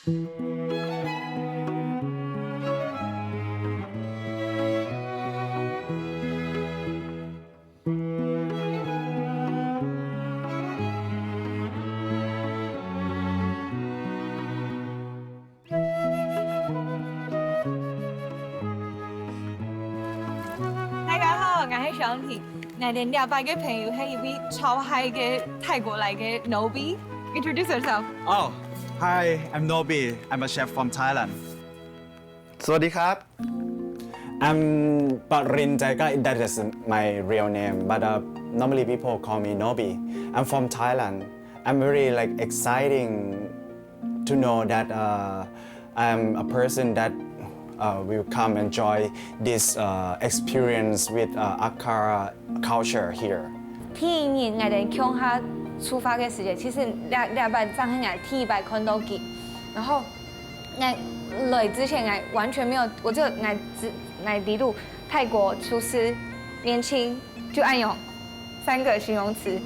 大家好，我係想提，我哋兩位嘅朋友係一位超嗨嘅泰國嚟嘅 Nobie. Introduce yourself. Oh, hi, I'm Nobie. I'm a chef from Thailand. สวัสดีครับ I'm Parin Jaika. That is my real name, but normally people call me Nobie. I'm from Thailand. I'm very exciting to know that I'm a person that will come enjoy this experience with Hakka culture here. 第一年我哋從下出發嘅時間，其實兩班上係我第一班看到佢，然後我來之前我完全沒有，我就我理路泰國廚師年輕就愛用3個形容詞，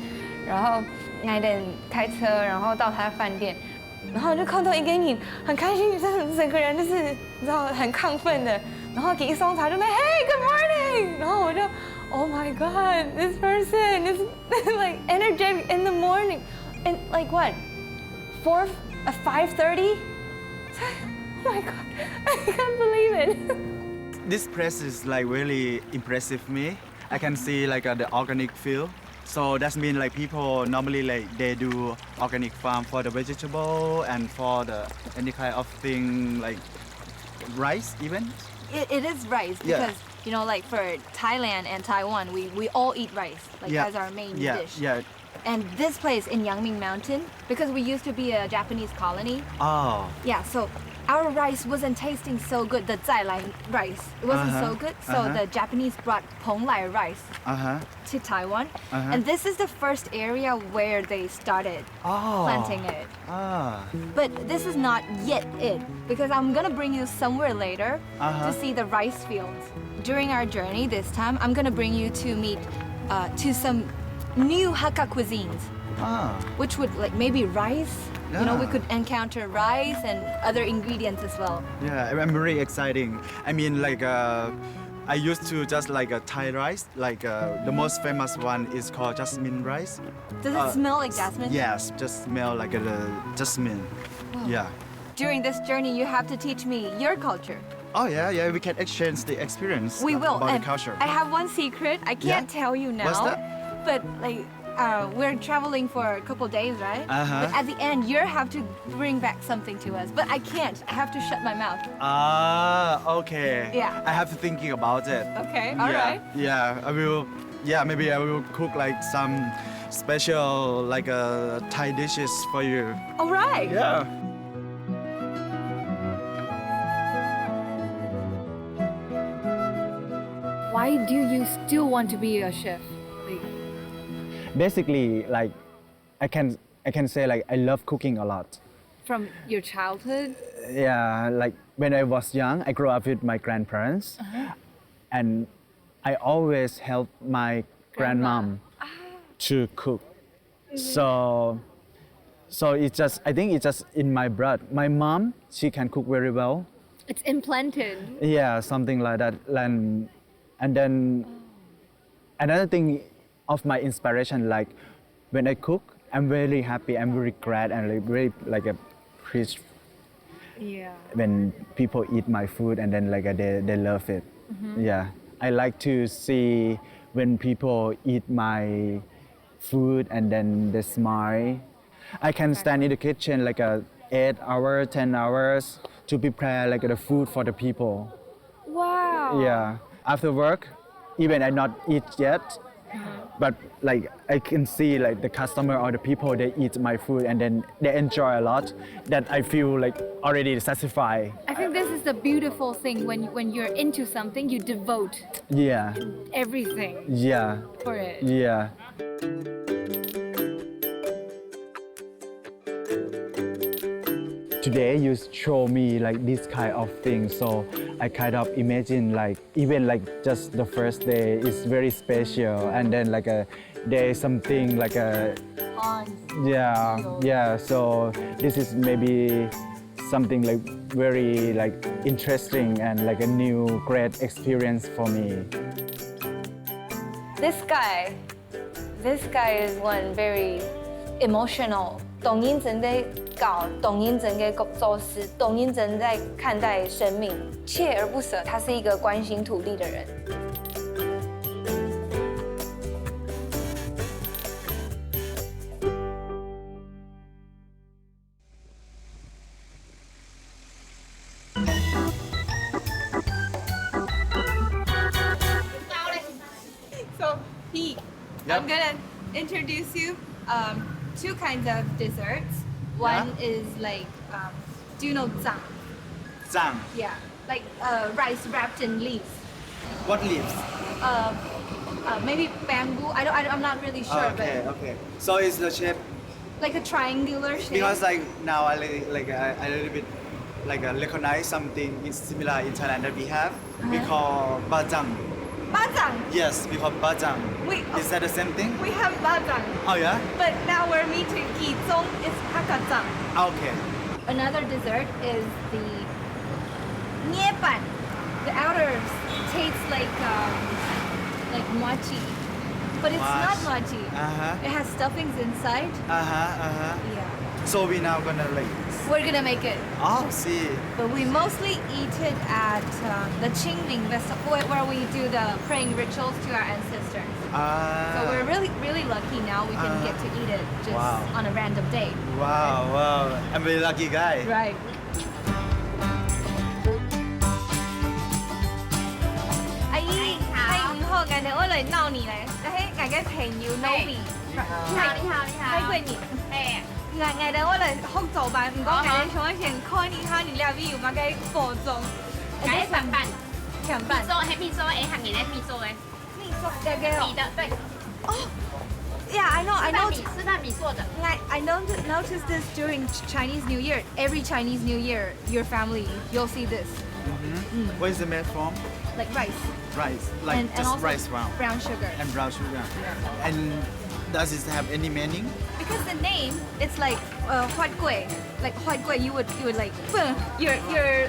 然後我哋開車，然後到他的飯店。然後就看到一個人很開心，整個人就是你知道很亢奮的，然後給一送茶就說 Hey good morning， 然後我就 Oh my God this person is like energetic in the morning and like what 5:30 Oh my God I can't believe it. This place is really impressive me. I can see the organic feel. So that means people normally they do organic farm for the vegetable and for the any kind of thing like rice even. It is rice because you know like for Thailand and Taiwan we all eat rice as our main dish. Yeah. And this place in Yangming Mountain, because we used to be a Japanese colony. Oh. Yeah, so our rice wasn't tasting so good, the Zailai rice. It wasn't so good, so the Japanese brought Ponglai rice to Taiwan. And this is the first area where they started planting it. But this is not yet it, because I'm gonna bring you somewhere later to see the rice fields. During our journey this time, I'm gonna bring you to meet to some new Hakka cuisines, which would maybe rice. Yeah. You know, we could encounter rice and other ingredients as well. Yeah, I'm very exciting. I mean, I used to just a Thai rice. The most famous one is called jasmine rice. Does it smell like jasmine? Yes, just smell like the jasmine. Wow. Yeah. During this journey, you have to teach me your culture. Oh yeah, we can exchange the experience. We will. About And the culture. I have one secret. I can't tell you now. What's that? But we're traveling for a couple days, right? But at the end, you have to bring back something to us. But I can't. I have to shut my mouth. Okay. Yeah. I have to thinking about it. Okay. All right. Yeah, I will. Yeah, maybe I will cook some special Thai dishes for you. All right. Yeah. Why do you still want to be a chef? Basically, I can say I love cooking a lot. From your childhood? Yeah, when I was young, I grew up with my grandparents, and I always help my grandmom to cook. So I think it's just in my blood. My mom, she can cook very well. It's implanted. Yeah, something like that. And then another thing of my inspiration, when I cook, I'm very happy. I'm very glad and very appreciate when people eat my food and then they love it. Yeah, I like to see when people eat my food and then they smile. I can stand in the kitchen 8 hours, 10 hours to prepare the food for the people. Wow. Yeah. After work, even I not eat yet, but I can see the customer or the people, they eat my food and then they enjoy a lot, that I feel already satisfied. I think this is the beautiful thing when you're into something, you devote everything for it. Yeah. Today you show me this kind of thing, so I kind of imagine even just the first day is very special, and then there's something On. yeah. So this is maybe something like very like interesting and like a new great experience for me. This guy is one very emotional. 懂认真在搞，懂认真在做事，懂认真在看待生命，锲而不舍。他是一个关心土地的人。So, Pete, I'm gonna introduce you two kinds of desserts. One is like, do you know zang? Zang. Yeah, like rice wrapped in leaves. What leaves? Maybe bamboo. I'm not really sure, Okay. So it's the shape but like a triangular shape. because like now I a little bit like recognize something is similar in Thailand that we have. We call bajang. Bazang. Yes, we call bajang. Is that the same thing? We have bazang, Oh yeah. but now we're meeting Ki Zong. It's hakazang. Okay. Another dessert is the niepan. The outer tastes like mochi, but it's not mochi. Uh-huh. It has stuffings inside. Uh-huh. Yeah. So we now gonna like. We're gonna make it, Oh, see. but we mostly eat it at the Qingming festival where we do the praying rituals to our ancestors. So we're really lucky now we can get to eat it just Wow. on a random day. Wow. I'm a very lucky guy. Right. Ai, 5號嘅我嚟鬧你咧，我嘅朋友 Nobie，泰國人，我哋我嚟學做飯，唔講我哋從以前看你下你兩位有乜嘅課中，改版版，強版，蜜酥诶，行年的蜜酥诶，你做嘅嘅米的对，哦，Yeah, I know. 是那米做的。I noticed this during Chinese New Year. Every Chinese New Year, your family, you'll see this, Where is it made from? like rice Rice. Like and just also rice brown. brown sugar. And brown sugar. And does it have any meaning? Because the name, it's like huat gui. Like huat gui, you would like boom, your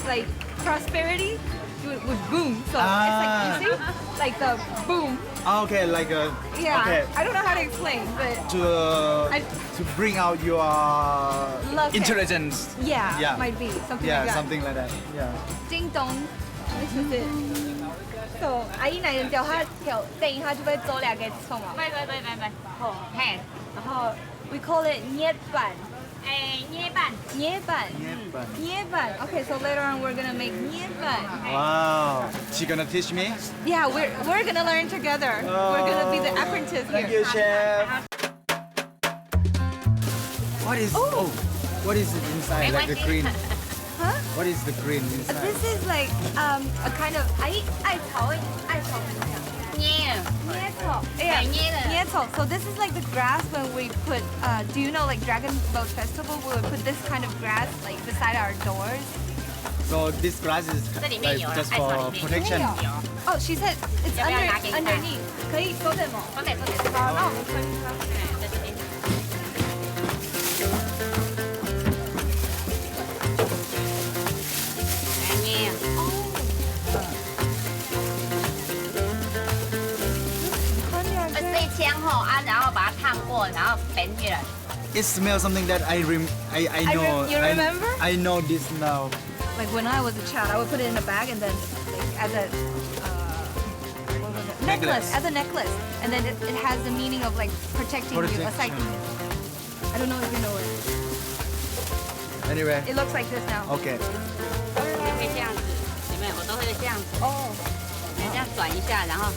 like prosperity would boom. So it's like you see, like the boom. Okay, like a. Yeah. Okay. I don't know how to explain, but To bring out your Love intelligence. yeah, might be something Yeah, like that. something like that. Yeah. Ding dong, this is it. So 阿姨奶奶叫他等一下就会做两个葱啊。对，好，嘿，然后 we call it 捏板。诶，捏板，捏板. Okay, so later on we're gonna make 捏板. Wow. She gonna teach me? Yeah, we're gonna learn together. We're gonna be the apprentice Thank here. you, chef. What is what is it inside? Like the green. Huh? What is the green inside? This is like a kind of 艾草捏，捏草. Yeah, 捏的。捏草. So this is like the grass when we put. Do you know like Dragon Boat Festival? We would put this kind of grass like beside our doors. So this grass is 这里面 like 有啊， just 艾草 for 里面 protection. 有。 Oh, she said it's 要不要拿给你看 underneath. 可以收点吗？分别。好，那我们分它。在这边。来捏。这一枪吼啊，然后把它烫过，然后扁起来。 It smells something that I know. You remember? I know this now. Like when I was a child, I would put it in a bag and then like, as a what was it? Necklace. As a necklace, and then it has the meaning of like protecting you. It's like I don't know if you know it. Anyway. It looks like this now. Okay. 会这样子，有没有？我都会这样子， Oh, 你这样转一下，然后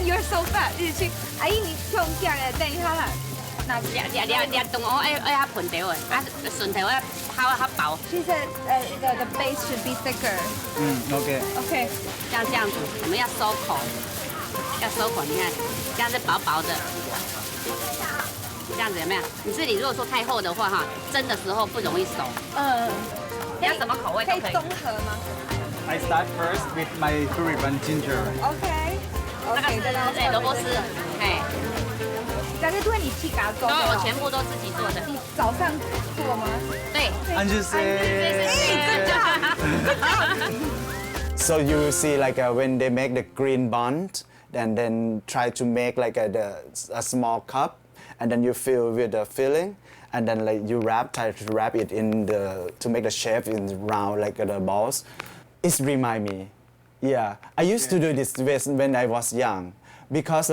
you're so fat. 你去，阿姨你用这样的，等一下啦。抓动我要它喷掉的，啊顺头要它薄， She said the base should be thicker. Okay. Okay. 像这样子，我们要收口，你看，这样是薄薄的，这样子有没有？你这里如果说太厚的话哈，蒸的时候不容易熟。要什么口味都可以。可以综合吗？ I start first with my favorite one, ginger. Okay. 这个 Okay. 是萝卜丝，嘿，大概都是你自己做都的哦。我全部都自己做的。你早上做吗？对， And you say. So you see like when they make the green bond and then try to make like a small cup and then you fill with the filling and then like you try to wrap it in to make the shape in round like the balls. It remind me. Yeah, I used to do this when I was young because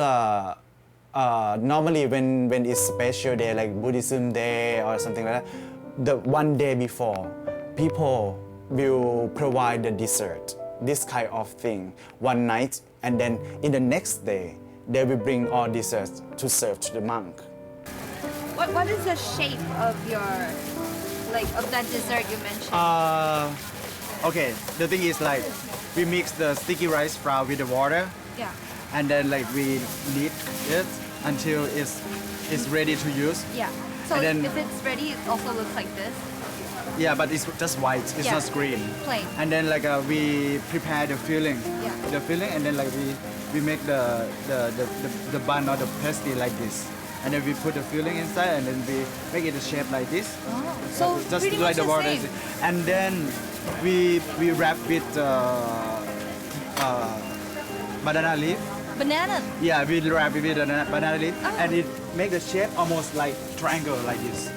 normally when it's special day like Buddhism day or something like that, the one day before, people will provide the dessert, this kind of thing, one night, and then in the next day, they will bring all desserts to serve to the monk. What is the shape of of that dessert you mentioned? Okay, the thing is like we mix the sticky rice flour with the water Yeah. and then like we knead it until it's ready to use. Yeah. So And then- if it's ready, it also looks like this. Yeah, but it's just white, it's Yeah. not green. Plain. And then like we prepare the filling. Yeah. The filling and then like we make the bun or the pasty like this. And then we put the filling inside and then we make it a shape like this. So Just pretty like much the water. same. And then we wrap with banana leaf. Banana. Yeah, we wrap it with banana leaf Oh. and it make the shape almost like triangle like this.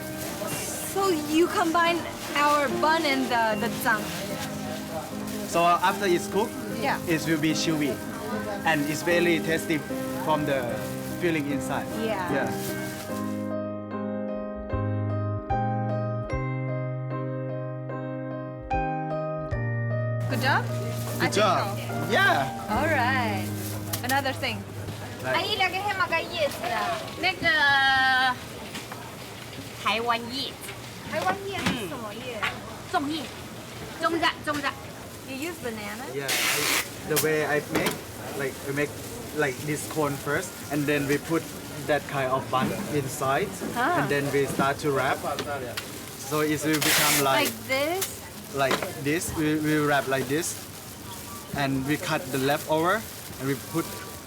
So you combine our bun and the zang. So after it's cooked, Yeah. it will be chewy and it's very tasty from the filling inside. Yeah. Yeah. Good job. I Good think job. so. Yeah. All right. Another thing. Like- 阿姨两个黑马干叶子啊，那个台湾叶台湾叶是什么叶粽叶，粽子粽子。 ？You use banana? Yeah. The way I make, like we make like this cone first, and then we put that kind of bun inside, Ah. and then we start to wrap. So it will become Like this? like this. We wrap like this, and we cut the leftover, and we put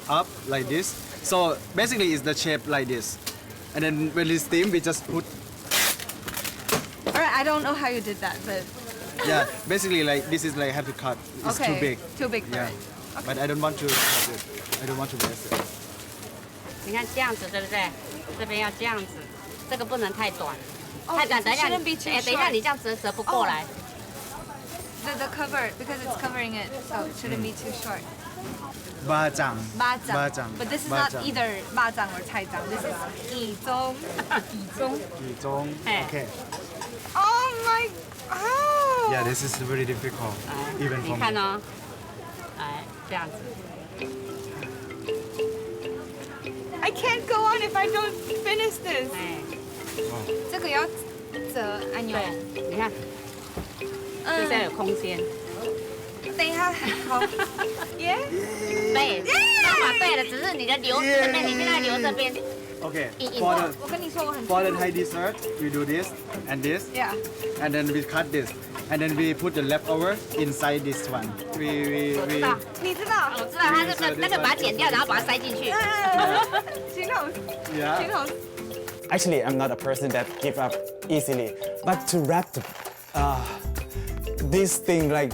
up like this. So basically, it's the shape like this. And then when it's steamed, we just put All right, I don't know how you did that, but yeah. Basically, like this is like have to cut. It's okay. too big. Too big for Yeah. it. But I don't want to cut it. I don't want to mess it. 你看这样子对不对？这边要这样子，这个不能太短，哦太短等一下 shouldn't be too 等一下 short 你这样折不过来。 The cover, because it's covering it, so it shouldn't be too short. Bajang. Bajang. But this is not Bajang. either bajang or caijang. This is izong. Izong. Gizong. Hey. Okay. Oh my! Oh! Yeah, this is very difficult, even 你 for 看 me. 哦，来这样子， I can't go on if I don't finish this. 哎，这个要折按钮。对，你看，这下有空间。等一下，好。耶！对，方法对了，只是你的留这边，你现在留这边。 Okay. In- For the 我跟你说，我很 for the Thai dessert, we do this and this, Yeah. and then we cut this, and then we put the leftover inside this one. 我知道，你知道？我知道，他这个那个把它剪掉，然后把它塞进去。形容， Yeah. 形容。 Actually, I'm not a person that give up easily, but to wrap this thing like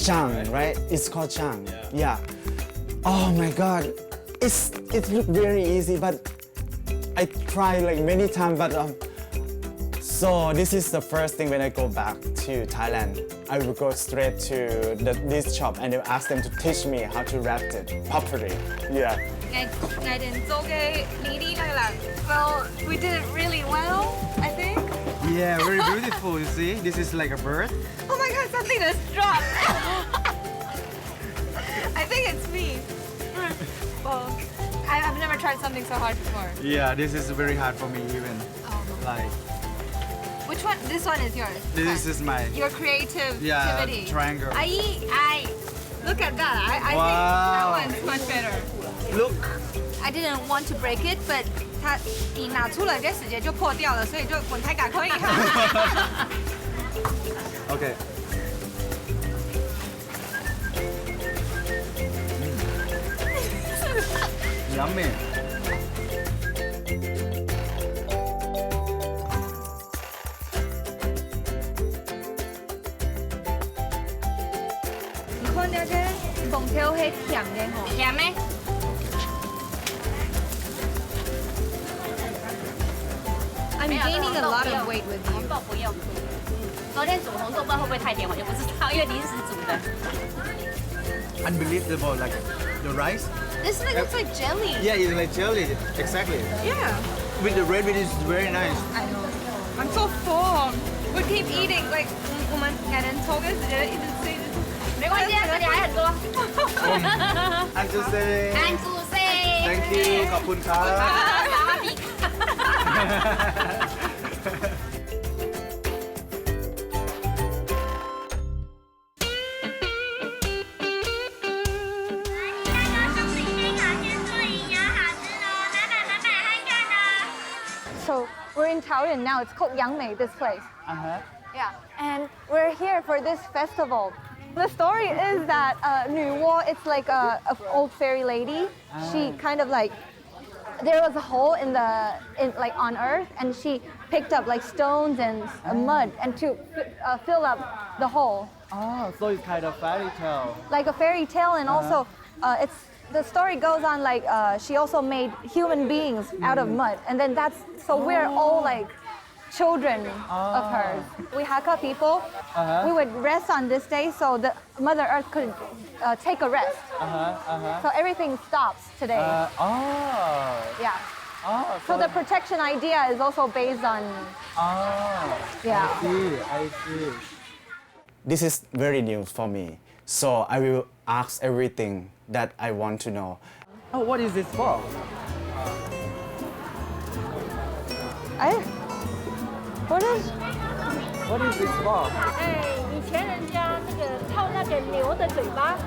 chang, right? It's called chang. Yeah. Oh my God, it looked very easy, but I tried like many times. But so this is the first thing when I go back to Thailand. I will go straight to this shop and they'll ask them to teach me how to wrap it properly. Yeah. 我哋做嘅呢啲啦，so we did it really well, I think. Yeah, very beautiful. You see, this is like a bird. Oh my God, something just dropped. I think it's me. Well, I've never tried something so hard before. Yeah, this is very hard for me even. Like Which one? This one is yours. this is my Your creativity. yeah triangle. I look at that. I Wow. think that one's much better. Look. I didn't want to break it, but 它你拿出来的时间就破掉了，所以就滚太赶快。 Okay. Yummy. 那个凤条是甜的吼。甜咩？ I'm gaining a lot of weight with 红 you. 豆不用。昨天煮红豆不知道会不会太甜，我就不知道，因为临时煮的。 Unbelievable, like the rice. This looks like jelly. Yeah, it's like jelly. Exactly. Yeah. With the red meat is very nice. I know. I'm so full. We keep eating like 我们改天抽个时间一直吃一直吃。没关系，这里还很多。 I'm just saying. 安住 say。 Thank you. ขอบคุณครับ สวัสดีค่ะ So we're in Taoyuan now. It's called Yangmei, this place. Yeah, and we're here for this festival. The story is that Nü Wo, it's like a old fairy lady. She kind of like, there was a hole in like on earth, and she picked up like stones and mud and to fill up the hole. Oh, so it's kind of fairy tale. Like a fairy tale, and also the story goes on like she also made human beings out of mud, and then so we're all like children of hers. We Hakka people, we would rest on this day so the Mother Earth could take a rest. So everything stops today. Yeah. Oh, So the protection idea is also based on yeah. I see. This is very new for me. So I will ask everything that I want to know. Oh, what is this for? What is? What is this for? 以前人家那个套那个牛的嘴巴，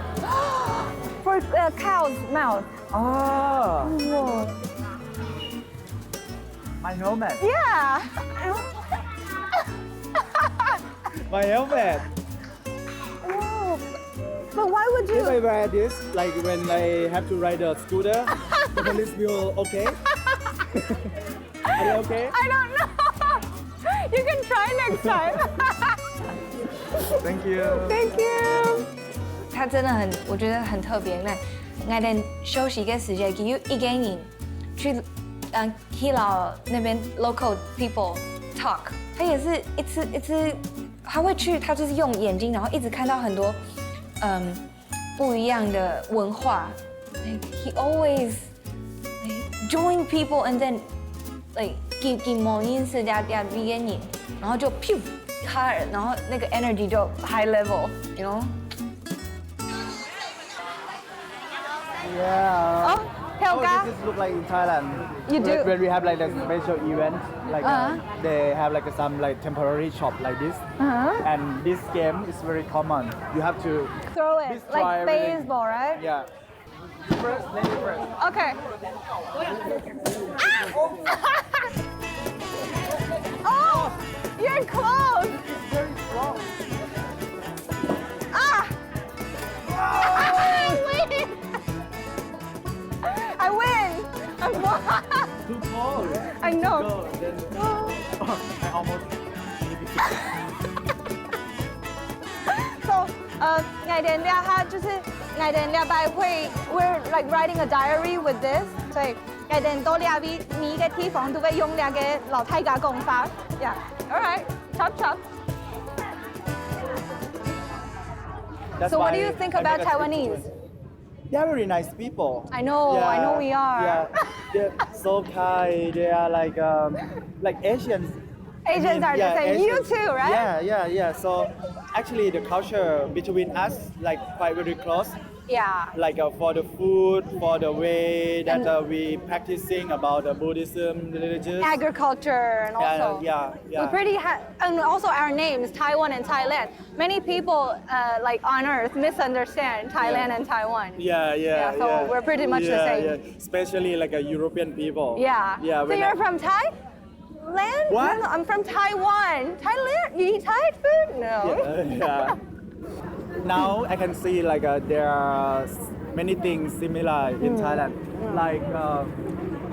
For cow's mouth. Oh, Whoa. my helmet. Yeah. My helmet. Whoa. But why would If I you? wear this, like when I have to ride a scooter, the police will okay? Are you okay? I don't know. You can try next time. Thank you. Thank you. 它真的很，我觉得很特别。我哋休息嘅時間，叫一個人去希老那邊 local people talk。他也是一直，他会去，他就是用眼睛，然後一直看到很多不一樣的文化。Like he always like join people and then like 給某件事一個人，然後就 pew 他，然後那個 energy 就 high level，you know。 Yeah. Oh, Helga. This look like in Thailand. You do? When we have like a special event, like they have like some like temporary shop like this. And this game is very common. You have to Throw it destroy like everything. baseball, right? Yeah. First, lady first. Okay. Oh, you're close. It's very strong. Ah! I win. I win. I'm Too cold. I know. Go, then, I almost. So, ngày đến đây ha, 就是ngày đến đây bài會 we're like writing a diary with this. 所以ngày đến多兩位你嘅地方都會用兩個老太家講法。Yeah. All right. Chop chop. That's So what do why you think I about make a speak Taiwanese? to it. They are very nice people. I know we are. Yeah, they're so kind. They are like Asians. Asians are the same. You Asians. too, right? Yeah. So actually, the culture between us like quite very close. Yeah. Like for the food, for the way that we practicing about the Buddhism religious. Agriculture and also. Yeah. We pretty and also our names, Taiwan and Thailand. Many people like on earth misunderstand Thailand and Taiwan. Yeah. So we're pretty much the same. Yeah. Especially like a European people. Yeah. Yeah. So you're from Thailand? What? No, I'm from Taiwan. Thailand? You eat Thai food? No. Yeah. Now I can see like there are many things similar in Thailand. Like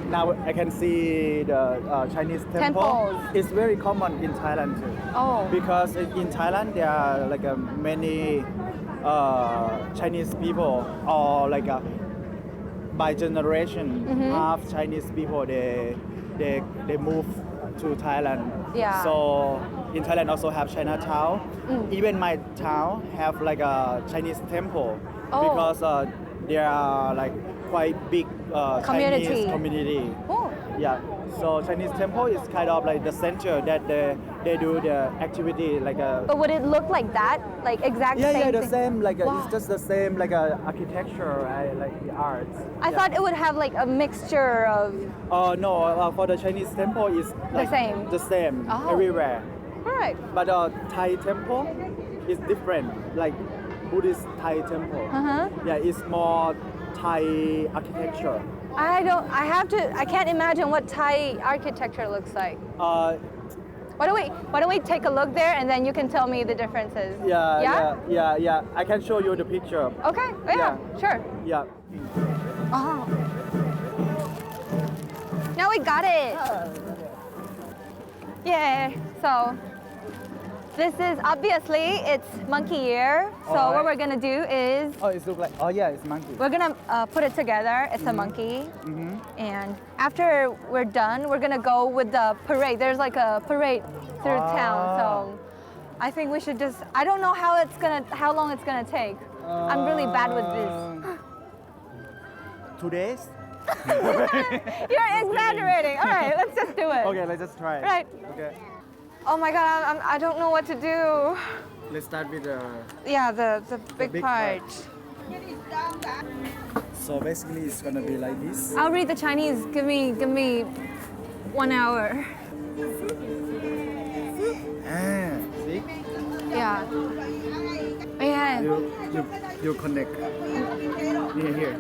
now I can see the Chinese temple. Temples. It's very common in Thailand too. Oh. Because in Thailand there are like many Chinese people or like by generation, half Chinese people they move to Thailand. Yeah. So in Thailand also have Chinatown. Even my town have like a Chinese temple because there are like quite big Chinese community. Oh. Yeah. So Chinese temple is kind of like the center that they do the activity like a. But would it look like that? Like exact same Yeah, the thing? same like Wow. it's just the same like architecture, like the arts. I thought it would have like a mixture of. No, for the Chinese temple is like same? The same Oh. everywhere. All right. But Thai temple is different, like Buddhist Thai temple. Yeah, it's more Thai architecture. I can't imagine what Thai architecture looks like. Why don't we take a look there and then you can tell me the differences? Yeah. I can show you the picture. Okay. Yeah. Sure. Yeah. Oh. Now we got it. Yeah. So this is obviously it's monkey ear. So Alright. what we're gonna do is It looks like. Oh yeah, it's monkey. we're gonna put it together. It's a monkey. And after we're done, we're gonna go with the parade. There's like a parade through town. So I think we should just. I don't know how long it's gonna take. I'm really bad with this. 2 days? You're exaggerating. All right, let's just do it. Okay, let's just try. Right. Okay. Oh my God, I don't know what to do. Let's start with the. Yeah, the big big part. So basically, it's gonna be like this. I'll read the Chinese. Give me 1 hour. See? Yeah. Yeah. You connect. Here.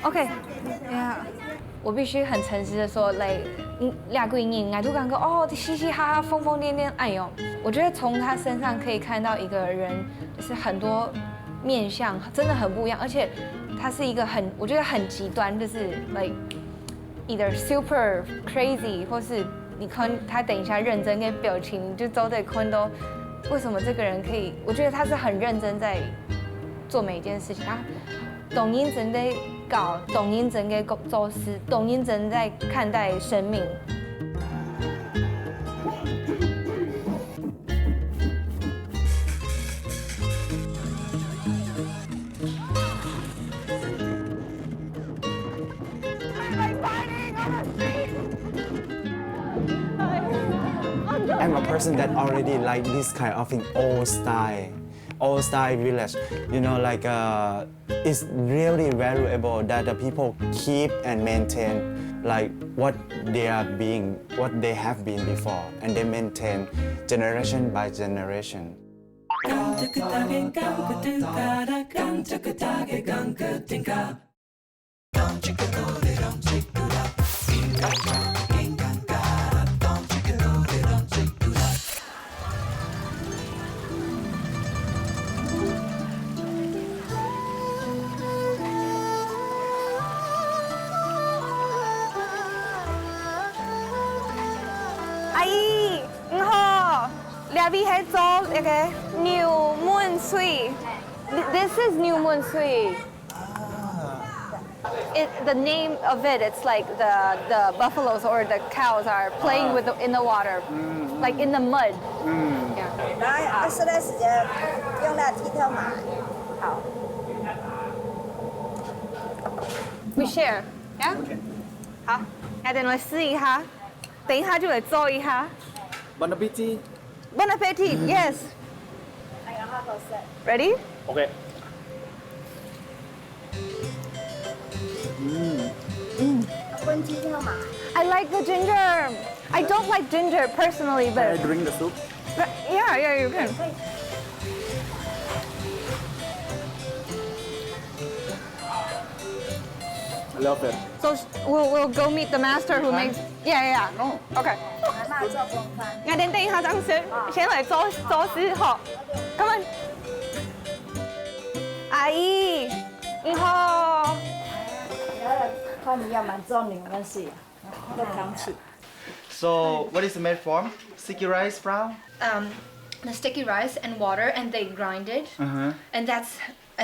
OK。Yeah。我必须很诚实的说，来，俩鬼人，俺都感觉哦，嘻嘻哈哈、疯疯癫癫，哎呦，我觉得从他身上可以看到一个人，就是很多面相，真的很不一样，而且他是一个我觉得很极端，就是 like either super crazy， 或是你看他等一下认真跟表情，就都得看到为什么这个人可以，我觉得他是很认真在做每一件事情，他懂认真在搞，懂认真在做事，懂认真在看待生命。I'm a person that already like this kind of thing, old style village. You know, like it's really valuable that the people keep and maintain like what they have been before, and they maintain generation by generation. Ai, ho, Labi has all okay. New Moon Sui. This is New Moon Sui. The name of it's like the buffaloes or the cows are playing in the water, like in the mud. Yeah. 来，20的时间用来剃头嘛。好。We share, yeah? 好，那等我试一下，等一下就来做一下。Bon appetit. Bon appetit, yes. Ready? Okay. I like the ginger. I don't like ginger personally, Can but I drink the soup? yeah, you can. I love it. So we'll go meet the master who makes. Yeah. Oh. Okay. 妈妈做风饭。我哋等一下，先来做事好。Come on. 阿姨，你好。看你要蛮做牛汶水，都扛起。 So what is it made from? Sticky rice flour? the sticky rice and water, and they grind it, and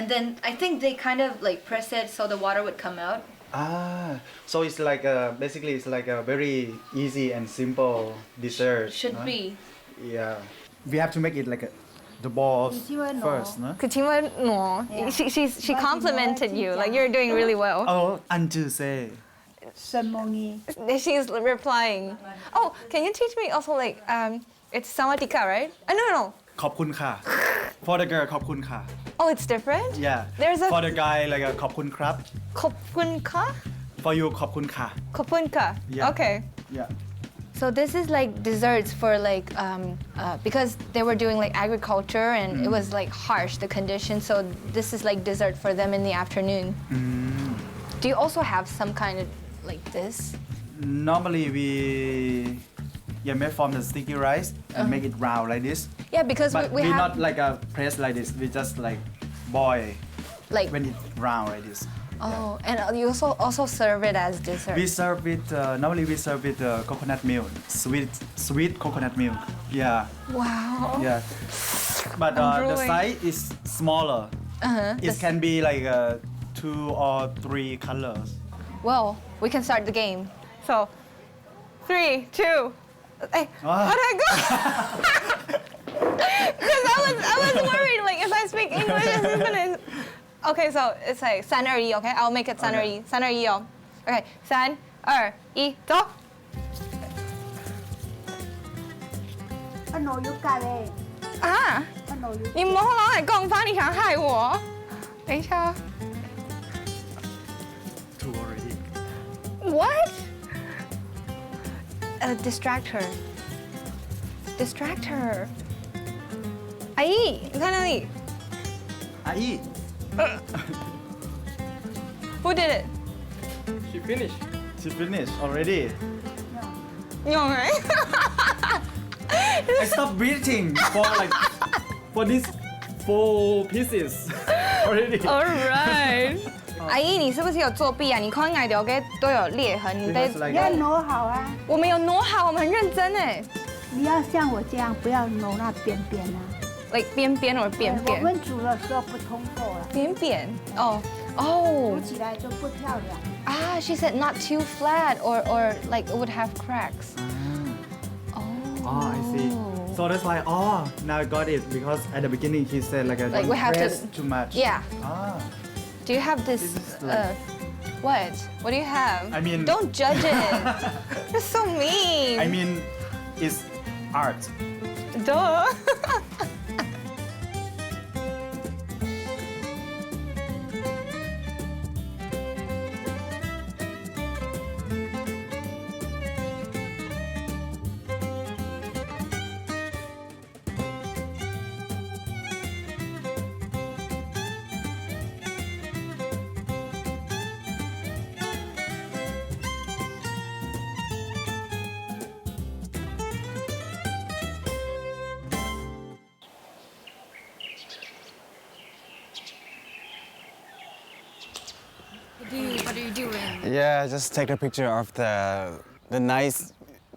then I think they kind of like press it so the water would come out. Ah, so it's like basically it's like a very easy and simple dessert. Should be. Yeah, we have to make it like the balls first, no? She complimented you, like you're doing really well. Oh, Anju say. She's replying. Oh, can you teach me also like it's sawadika, right? No. ขอบคุณค่ะ For the girl ขอบคุณค่ะ Oh, it's different? Yeah. There's a For the guy like ขอบคุณครับ Kopunka? For you ขอบคุณค่ะ Kopunka. Yeah. Okay. Yeah. So this is like desserts for like because they were doing like agriculture and it was like harsh the conditions. So this is like dessert for them in the afternoon. Do you also have some kind of like this? Normally we make from the sticky rice and make it round like this. Yeah, because But we we have not like a press like this. We just like boil like when it's round like this. oh, and you also serve it as dessert. We serve with normally we serve with coconut milk, sweet coconut milk. Yeah, Wow. yeah. But the drooling. size is smaller. It can be like 2 or 3 colors. Well, we can start the game. So, 3, 2. Hey, how do I go? Because I was worried, like if I speak English, this is gonna. Okay, so it's like 3, 2, 1, okay? I'll make it 3, 2, 1. 3, 2, 1. Okay, 3, 2, 1, go. 我有改嘞，啊！我有。你模仿来讲法，你想害我？等一下。 Two already. What? Distract her. Distract her. 阿姨，你看那里。阿姨 Who did it? She finished already. 用哎。I stopped breathing for this 4 pieces already. Alright. 阿姨，你是不是有作弊啊？你看眼条给都有裂痕，你得 Because like 要挪好啊！我们有挪好，我们很认真哎。你要像我这样，不要挪那边边啊。 Like 边边或扁我扁。们煮的时候不通透了，扁扁。哦哦。煮起来就不漂亮。Ah, she said not too flat or like it would have cracks. Oh, I see. So that's why, now I got it because at the beginning he said like Like don't we have to- press too much. Yeah. Ah, Do you have this? This is like- What? What do you have? I mean- Don't judge it. You're so mean. I mean, it's art. Duh. What are you doing? Yeah, just take a picture of the nice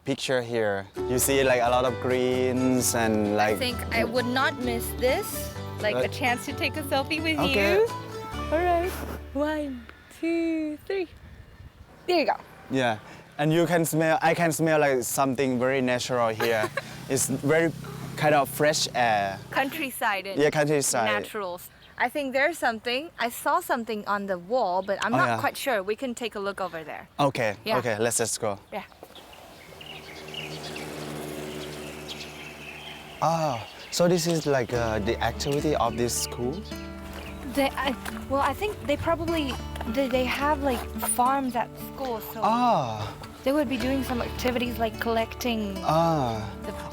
picture here. You see like a lot of greens and I like. think I would not miss this. Like a Right. chance to take a selfie with Okay. you. All right. 1, 2, 3. There you go. Yeah, and you can smell. I can smell like something very natural here. It's very kind of fresh air. Countryside and Yeah, countryside. naturals. I think there's something. I saw something on the wall, but I'm Oh, not yeah. quite sure. We can take a look over there. Okay. Yeah. Okay. Let's just go. Yeah. Ah, so this is like the activity of this school. Well, I think they probably they have like farms at school, so Ah. they would be doing some activities like collecting. Ah.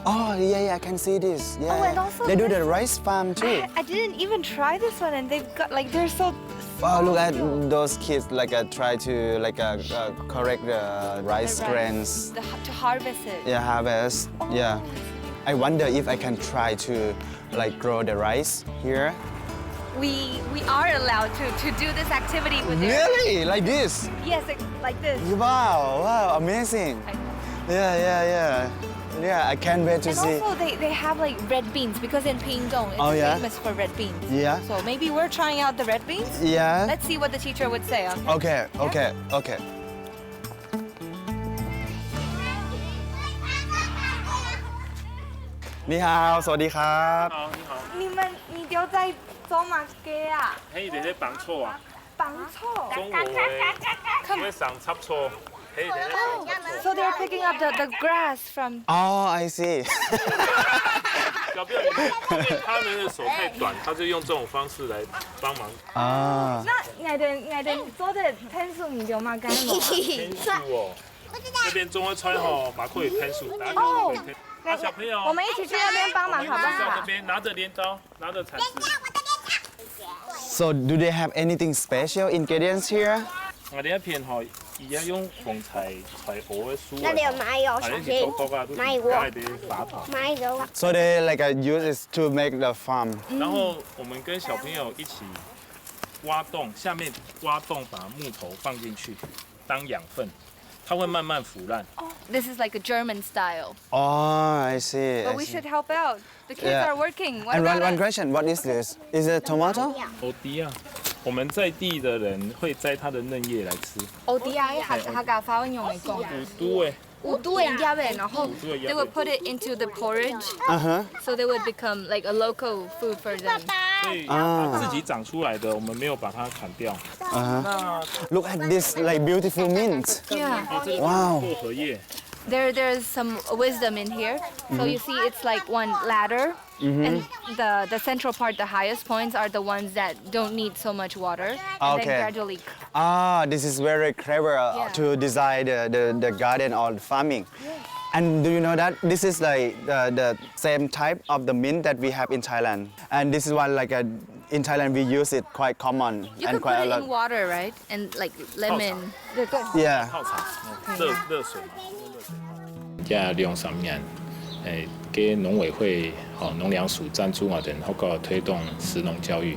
Oh, yeah, I can see this. Yeah. Oh, and also they do the this- rice farm too. I didn't even try this one, and they've got like they're so. Wow, look at cute. those kids like try to like correct the rice The grains. to harvest it. Yeah, harvest. Yeah. I wonder if I can try to like grow the rice here. We are allowed to do this activity with their. Really? Like this? Yes, like this. Wow, amazing. I know. Yeah. Yeah, I can't wait to And see. also they have like red beans because in Pingdong it's Oh, yeah? famous for red beans. Yeah. So maybe we're trying out the red beans. Yeah. Let's see what the teacher would say. Okay. Okay. 你好，สวัสดีครับ。好，你好。你丢在走马街啊？嘿，你在放錯啊？绑错。中午嘅，會上插錯。嘿，你在放錯。 So they're picking up the grass from. Oh, I see. 要不要？因为他们的手太短，他就用这种方式来帮忙。啊。那我哋做的天数唔丢嘛干冇？天数哦，这边中文川吼，马库有天数，大家可以。那小朋友，我们一起去那边帮忙好不在好这？边拿着镰刀，拿着铲子。 So, do they have anything special ingredients here? 我哋一片吼，而家用紅柴鵝嘅酥。那里有麻油、小心，麻油鍋，麻油。 So they like use it to make the farm. 然后我们跟小朋友一起挖洞，下面挖洞，把木头放进去当养分，它会慢慢腐烂。 This is like a German style. Oh, I see. But we should help out. The kids Yeah. are working. What And about one us? question, what is this? Is it tomato? 欧迪啊，我们在地的人会摘它的嫩叶来吃。 ODI 客家法文用嚟講。古都誒，五都嘅葉嘅，然後五都嘅葉 they would put it into the porridge, Uh-huh. so they would become like a local food for them. 所以它自己长出来的，我们没有把它砍掉。 Uh-huh. Look at this like beautiful mint. Yeah. 这个 Wow. 薄荷叶， There's some wisdom in here. So you see, it's like one ladder, and the central part, the highest points, are the ones that don't need so much water, and Okay. then gradually. Ah, this is very clever Yeah. to design the garden or the farming. And do you know that this is like the same type of the mint that we have in Thailand? And this is one like in Thailand we use it quite common You and could put quite a it lot. in water, right? And like lemon. Yeah. 泡茶，热水嘛。在量上面，给农委会、农粮署赞助我哋，嗰個推動食農教育。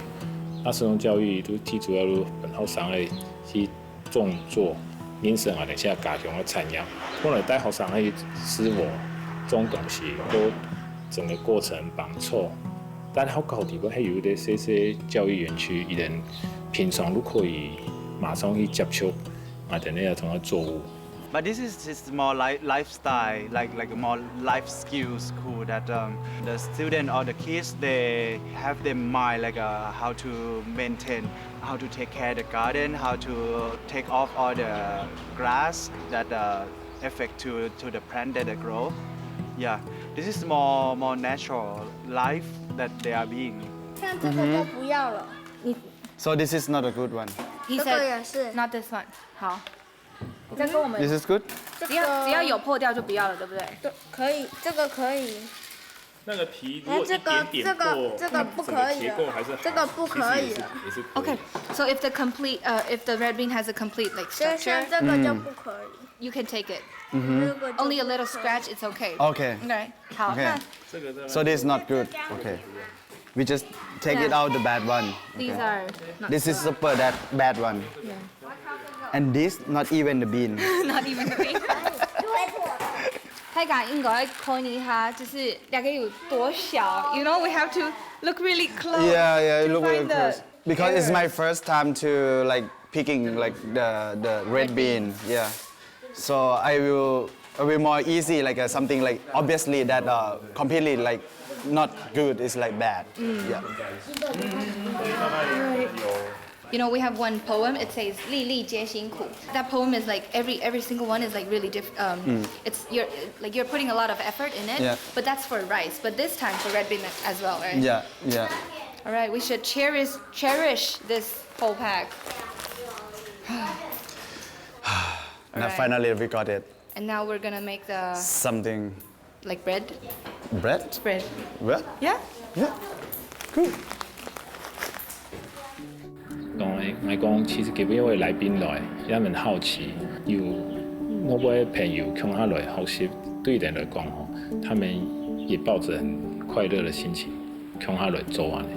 那食農教育都最主要都本學生嚟去種作，認識我哋現在家鄉嘅產業。可能帶學生去使我種東西，都整個過程綁錯。但係學校地方係有啲些教育園區，伊人平常都可以馬上去接觸我哋呢一種嘅作物。 But this is just more like lifestyle, like more life skills school that the student or the kids they have their mind like how to maintain, how to take care of the garden, how to take off all the grass that affect to the plant that they grow. Yeah, this is more natural life that they are being. 像这个就不要了， So this is not a good one. He 这个 said 也是， not this one. 好，你再跟我们 This is good. 只要有破掉就不要了，对不对？对，可以，这个可以，那个皮如果一点点破，这个不可以结构还是这个不可以也是 Okay, so if the if the red bean has a complete like 就 structure, 像这个就不可以， you can take it. 这个就 Only a little scratch, it's okay. Okay. Okay. 好， Okay. 那 So this is not good. Okay. We just take it out the bad one. these Okay. are not This is super that bad one. And this not even the bean. not even the bean. 太敢应该看一下，就是大概有多小。You know, we have to look really close. Yeah, to look find really the close. Because it's my errors. first time to like picking like the red bean. Yeah. So I will more easy like something like obviously that completely like not good is like bad. Yeah. You know, we have one poem. It says "粒粒皆辛苦." That poem is like every single one is like really different. It's you're putting a lot of effort in it. Yeah. But that's for rice. But this time for red bean as well, right? Yeah. Yeah. All right. We should cherish this whole pack. And Alright. finally we got it. And now we're gonna make the Something like bread. bread. Bread. What? Yeah. Yeah. Cool. 我講，其實基本因為來賓來，他們好奇，有我位朋友共他來學習，對人來講吼，他們也抱着很快樂的心情，共他來做完的。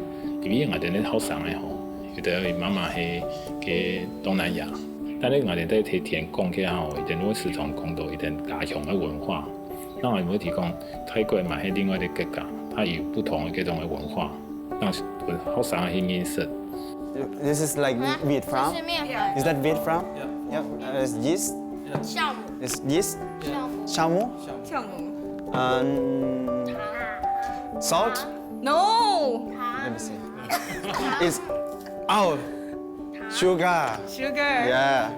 因為我哋啲學生嘅吼，有啲媽媽係嘅東南亞，但係我哋在提前講起吼，一定會時常講到一定家鄉嘅文化，那我们提供泰國嘛係另外的國家，它有不同的各種的文化，讓好少很認識。This is like wheat from. Is that wheat from? Yeah. It's yeast. 酵母。 It's yeast. 酵母。酵母。Salt. No. Let me see. It's sugar. Sugar. Yeah.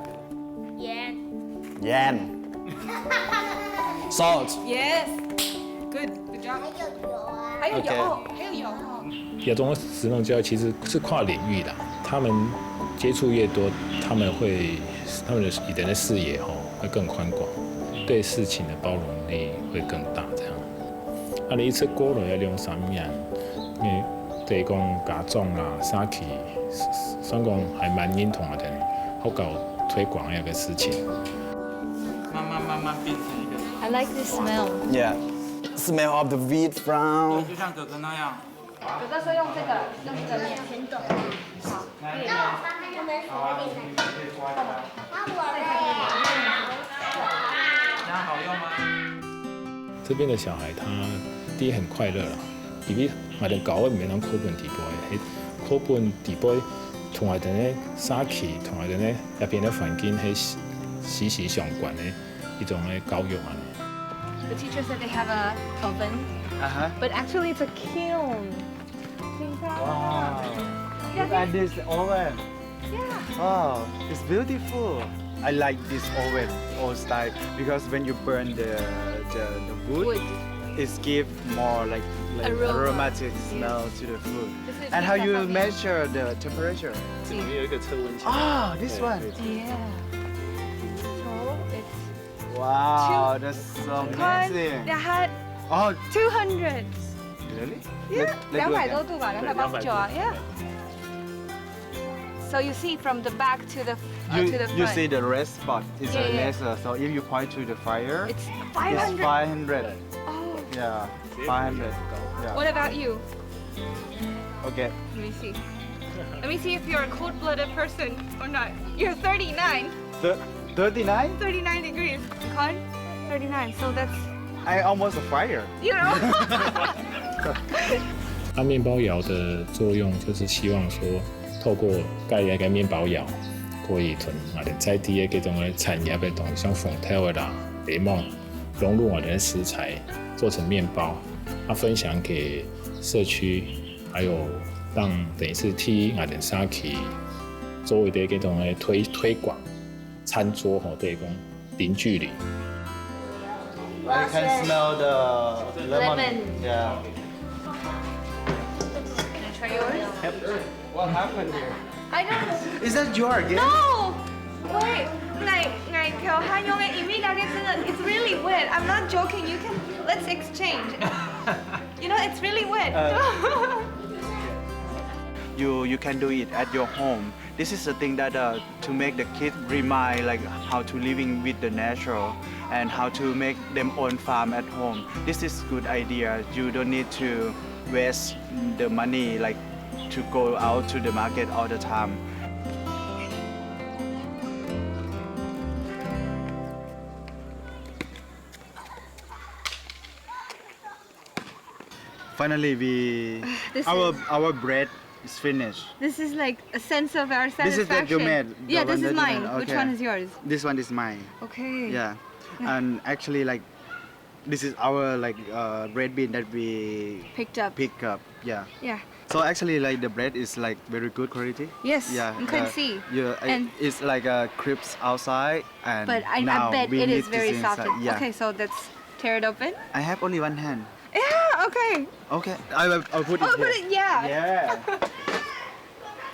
盐。 Yam. Salt. Yes. Good. Good job. 还有油，还有油哦。亚中食农教育其实是跨领域的，他们接触越多，他们的人的视野会更宽广，对事情的包容力会更大。这样，你一出国了要用啥物样？因为对讲家长啦、啥去，算讲还蛮认同的，好搞推广那个事情。慢慢变成一个。I like the smell. Yeah. Smell of the wheat from. 就像哥哥那样。哥哥说用这个面。好，可以。这样好用吗？这边的小孩他第一很快乐啦，因为买的教育唔係諗課本題背，係課本題背同埋哋咧沙期同埋哋咧入邊嘅環境係息息相關嘅一種嘅教育啊。The teacher said they have a oven, but actually it's a kiln. Wow. Look at this oven. Yeah. Wow, it's beautiful. I like this oven old style because when you burn the wood, it gives more like aromatic smell to the food. And how you measure the temperature? 这里面有一个测温器。Oh, this one. Yeah. So it's. Wow, that's so amazing. They had Oh, 200. really? Yeah. Let's do it 200 again. 多度吧，289啊 ，Yeah. So you see from the back to the to the front. You see the red spot is a Yeah. laser. So if you point to the fire, It's it's 500. 500. Oh. Yeah, 500. Yeah. What about you? Okay. Let me see. Let me see if you're a cold-blooded person or not. You're 39. 39? 39 degrees. Con? 39. So that's I almost a fire. you know. 它面包窑的作用就是希望说，透过盖那个面包窑，可以同我哋在地嘅嗰種嘅產業嘅東西，像鳳頭啦、檸檬，融入我哋嘅食材，做成面包，分享給社區，還有讓等於是替我哋社區作為嘅嗰種嘅推廣，餐桌對講零距離。I can smell the lemon. Yeah. Can I try yours? What happened here? I don't. Is that your again? No. Wait. ngày條蝦用嘅 immediately 真的 it's really wet. I'm not joking. You can let's exchange. You know it's really wet. You can do it at your home. This is the thing that to make the kids remind like how to living with the natural and how to make them own farm at home. This is good idea. You don't need to waste the money like to go out to the market all the time. Finally, our bread is finished. This is like a sense of our satisfaction. This is that you made. Yeah, the this one is that you mine. made. Which Okay. one is yours? This one is mine. Okay. Yeah, and actually like this is our like bread bean that we Picked up. pick up. Yeah. Yeah. So actually like the bread is like very good quality. Yes. Yeah. You can see. Yeah. And- It's like crisp outside and But I now bet we it need is very this soft. inside. Yeah. Okay, so let's tear it open. I have only one hand. Yeah. Okay. Okay. I'll put it Oh, here. put it. Yeah. Yeah.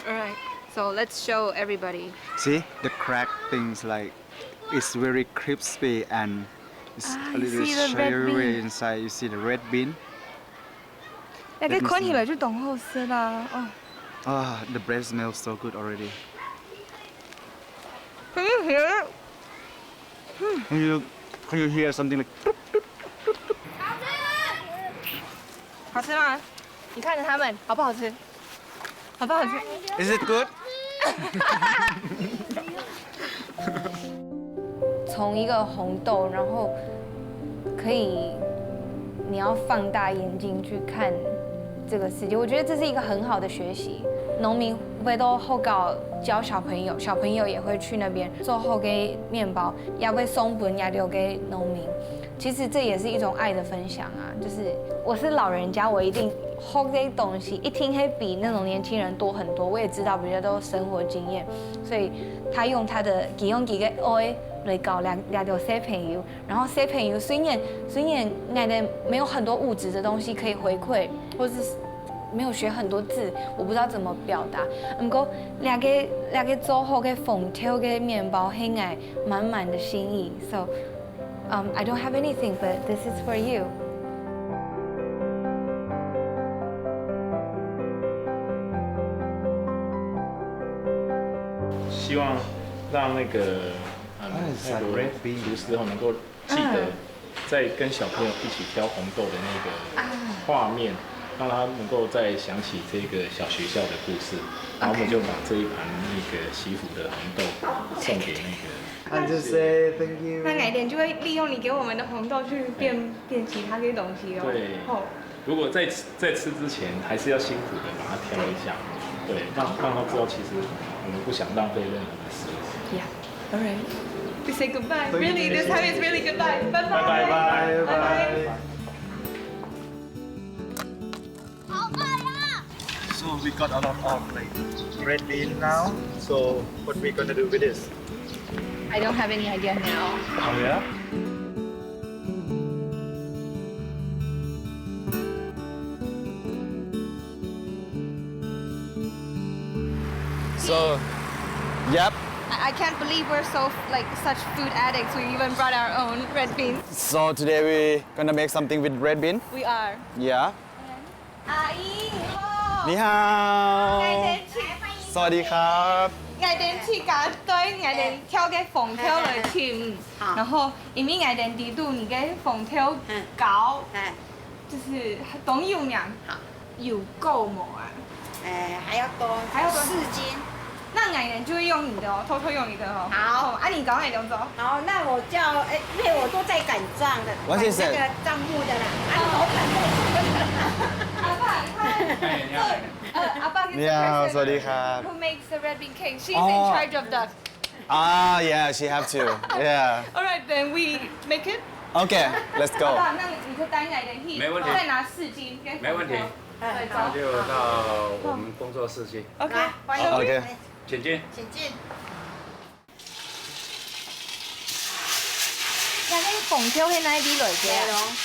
All right. So let's show everybody. See the crack things like it's very crispy and it's a you little see the red cherry bean. inside. You see the red bean. 大家 Let me 看 see. 起來就當好食啦。哦。 Ah, the bread smells so good already. Can you hear it? Can you hear something like? 好吃嗎？你看着他們好不好吃？好不好吃？ Is it good? 从一个红豆，然后可以，你要放大眼睛去看这个世界。我觉得这是一个很好的学习。农民会都后搞教小朋友，小朋友也会去那边做后给面包，也会送本也留给农民。其实这也是一种爱的分享啊，就是我是老人家，我一定后这些东西一听会比那种年轻人多很多。我也知道比较多生活经验，所以他用他的几个爱来搞两条小朋友，然后小朋友虽然爱的没有很多物质的东西可以回馈，或是没有学很多字，我不知道怎么表达。不过两个做好的缝条的面包，很爱满满的心意。So I don't have anything, but this is for you. 希望让那个泰国厨师能够记得在跟小朋友一起挑红豆的那个画面，让他能够再想起这个小学校的故事，然后我们就把这一盘那个西湖的红豆送给那个。I just say thank you. 那改天就会利用你给我们的红豆去变其他的东西哦。对。如果在吃之前，还是要辛苦的把它挑一下，对，让他知道其实我们不想浪费任何的食物。Yeah. All right. We say goodbye. Really, this time is really goodbye. Bye bye. Bye bye. Bye bye. So we got a lot of like red bean now. So what we gonna do with this? I don't have any idea now. Oh yeah? So, yep. I can't believe we're so like such food addicts. We even brought our own red beans. So today we gonna make something with red bean. We are. Yeah. 阿姨好。你好。สวัสดีครับ。爱den去甲对爱den挑个缝挑来听，然后因为爱den地度你个缝挑高，就是懂有两，有够么啊？还要多4斤。那爱den就会用你的哦，偷偷用你的哦。好，啊你搞爱den走。好，那我叫因为我都在赶账的，管那个账目的啦，老板阿爸，阿爸是 你好，สวัสดีครับ Who makes the red bean cake? She's in charge of the. Yeah, she have to. Yeah. All right, then we make it. Okay, let's go. 爸，那你就单爱den去，再拿4斤跟没问题。对，走。那就到我们工作室去。 OK， 欢迎。Okay. 请进。请进。那个缝条喺哪里来嘅？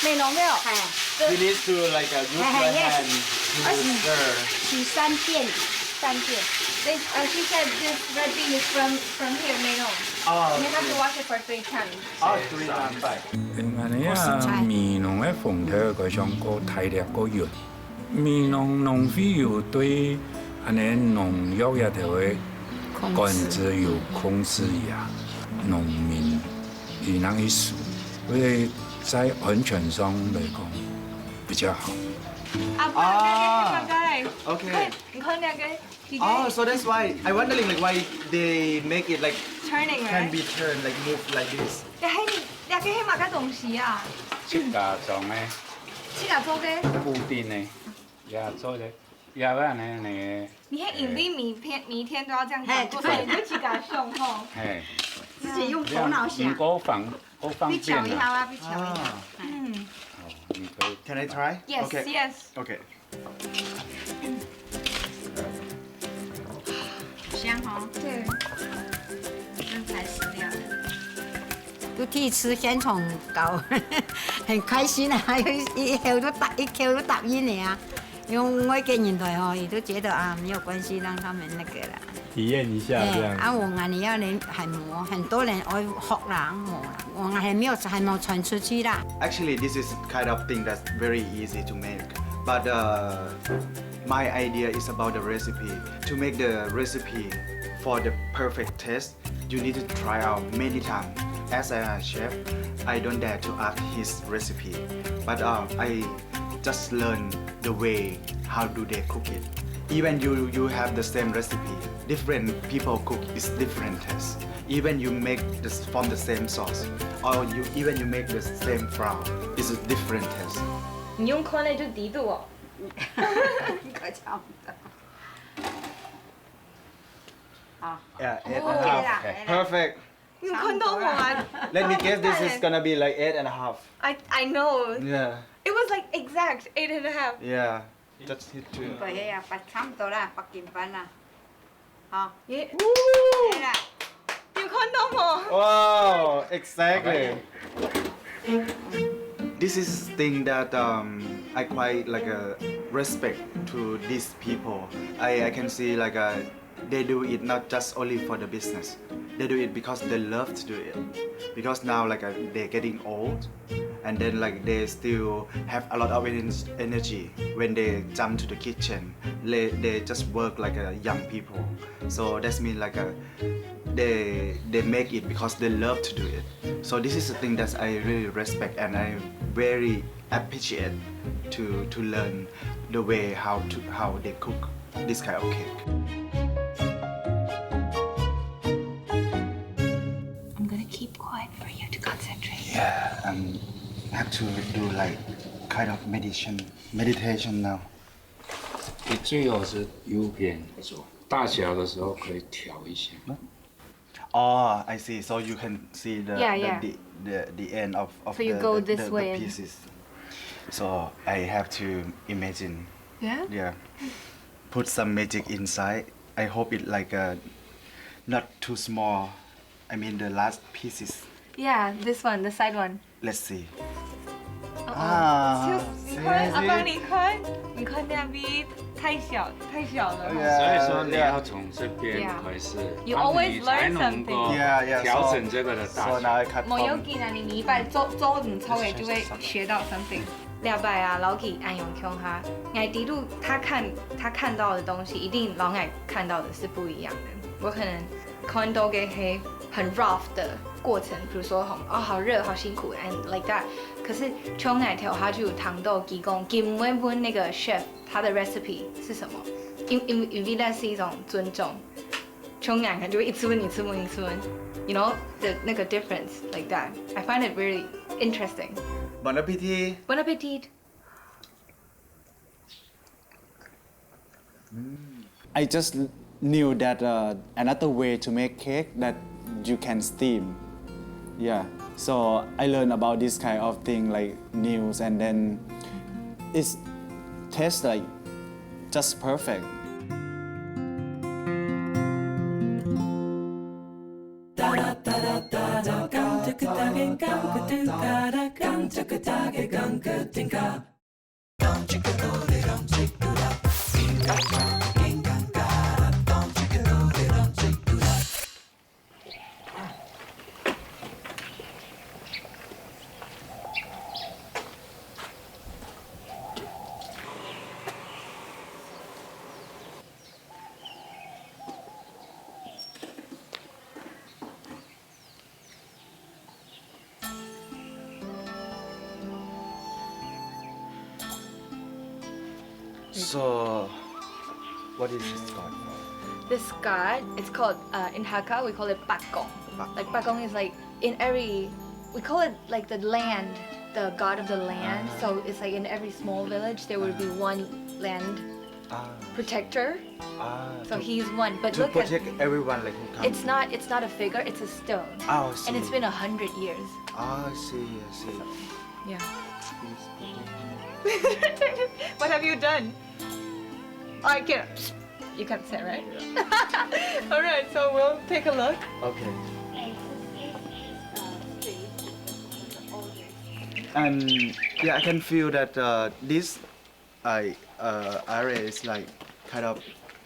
美容的。We need to like use my hand to stir. 洗3遍。They, she said this red bean is from here, Meno. You have to wash it for 3 times. 3 times. 安尼啊，米农的缝条个上个体力个润，米农费有对安尼农药也条个管制有控制呀，农民伊能去数，所以在安全上来讲比较好。Okay. 你看那个。So that's why I wondering like why they make it like turning, can right? be turned like move like this. 你喺乜嘅東西啊？七家種的，做嘅。固定的，也做的，也安尼个。你喺因为每天都要这样做，所以你就自家送吼。嘿。自己用头脑想。够方便瞧一下啊，去瞧一下。你可以。 Can I try? Yes, Okay. yes. Okay. 香哦。对。真材实料。都第一次现场搞，很开心啊！一口都答应你啊！因为我跟人台吼，也都觉得啊没有关系，让他们那个啦。体验一下这样。啊，我眼里要人还磨，很多人爱学啦磨啦，我还没有传出去啦。Actually, this is kind of thing that's very easy to make, but my idea is about the recipe. To make the recipe for the perfect taste, you need to try out many times. As a chef, I don't dare to ask his recipe, but I just learn the way how do they cook it. even you have the same recipe, different people cook is different taste. Even you make this from the same sauce, or even you make the same flour, it's a different taste. 你用宽的就低度哦。可差不多。好。Yeah, 8.5. Perfect. 你看到我啊 Let me guess, this is gonna be like 8.5. I know. Yeah. It was like exact 8.5. Yeah. Just hit 2. 個嘢啊，白差唔多啦，白鍵粉啊。好。耶。係啦。你看到我？ Wow, exactly. This is thing that I quite like respect to these people. I can see like they do it not just only for the business. They do it because they love to do it. Because now like they're getting old, and then like they still have a lot of energy when they jump to the kitchen. They just work like young people. So that's mean like they make it because they love to do it. So this is the thing that I really respect and I very appreciate to learn the way how they cook this kind of cake. I'm gonna keep quiet for you to concentrate. Yeah, I have to do like kind of meditation now. 你最好是右边做，大小的时候可以调一下。Oh, I see. So you can see the end of so you go this the way pieces. So I have to imagine. Yeah? Yeah. Put some magic inside. I hope it like not too small. I mean the last pieces. Yeah, this one, the side one. Let's see. 你看，阿爸，你看，你看那边太小了。所以说你要从这边开始， You always 你才 learn 能够 something. 调整这个的大 So 小。 now I cut 冇有 from. 見啊！你禮拜做唔錯嘅就會學到 something。禮拜啊，老幾按用腔哈，愛迪路他看到的東西，一定老愛看到的是不一樣的。我可能看到嘅係很 rough 的過程，比如說好熱好辛苦 and like that。可是從愛調下就有糖豆提供，今晚問那個 chef 他的 recipe 是什麼？因為那是一種尊重。從愛看就會一直問。You know那個 difference like that. I find it really interesting. Bon appetit. Bon appetit. I just knew that another way to make cake that you can steam. Yeah, so I learned about this kind of thing like news, and then it tastes like just perfect. So, what is this called? This god, it's called in Hakka we call it bakong. Like bakong is like in every, we call it like the land, the god of the land. So it's like in every small village there will be one land protector. So he's one. But To look at, protect everyone like who comes. it's not a figure, it's a stone. Oh, I see. And it's been 100 years. I see. Yeah. What have you done? I can't. You can't say, right? All right, so we'll take a look. Okay. And yeah, I can feel that this area is like kind of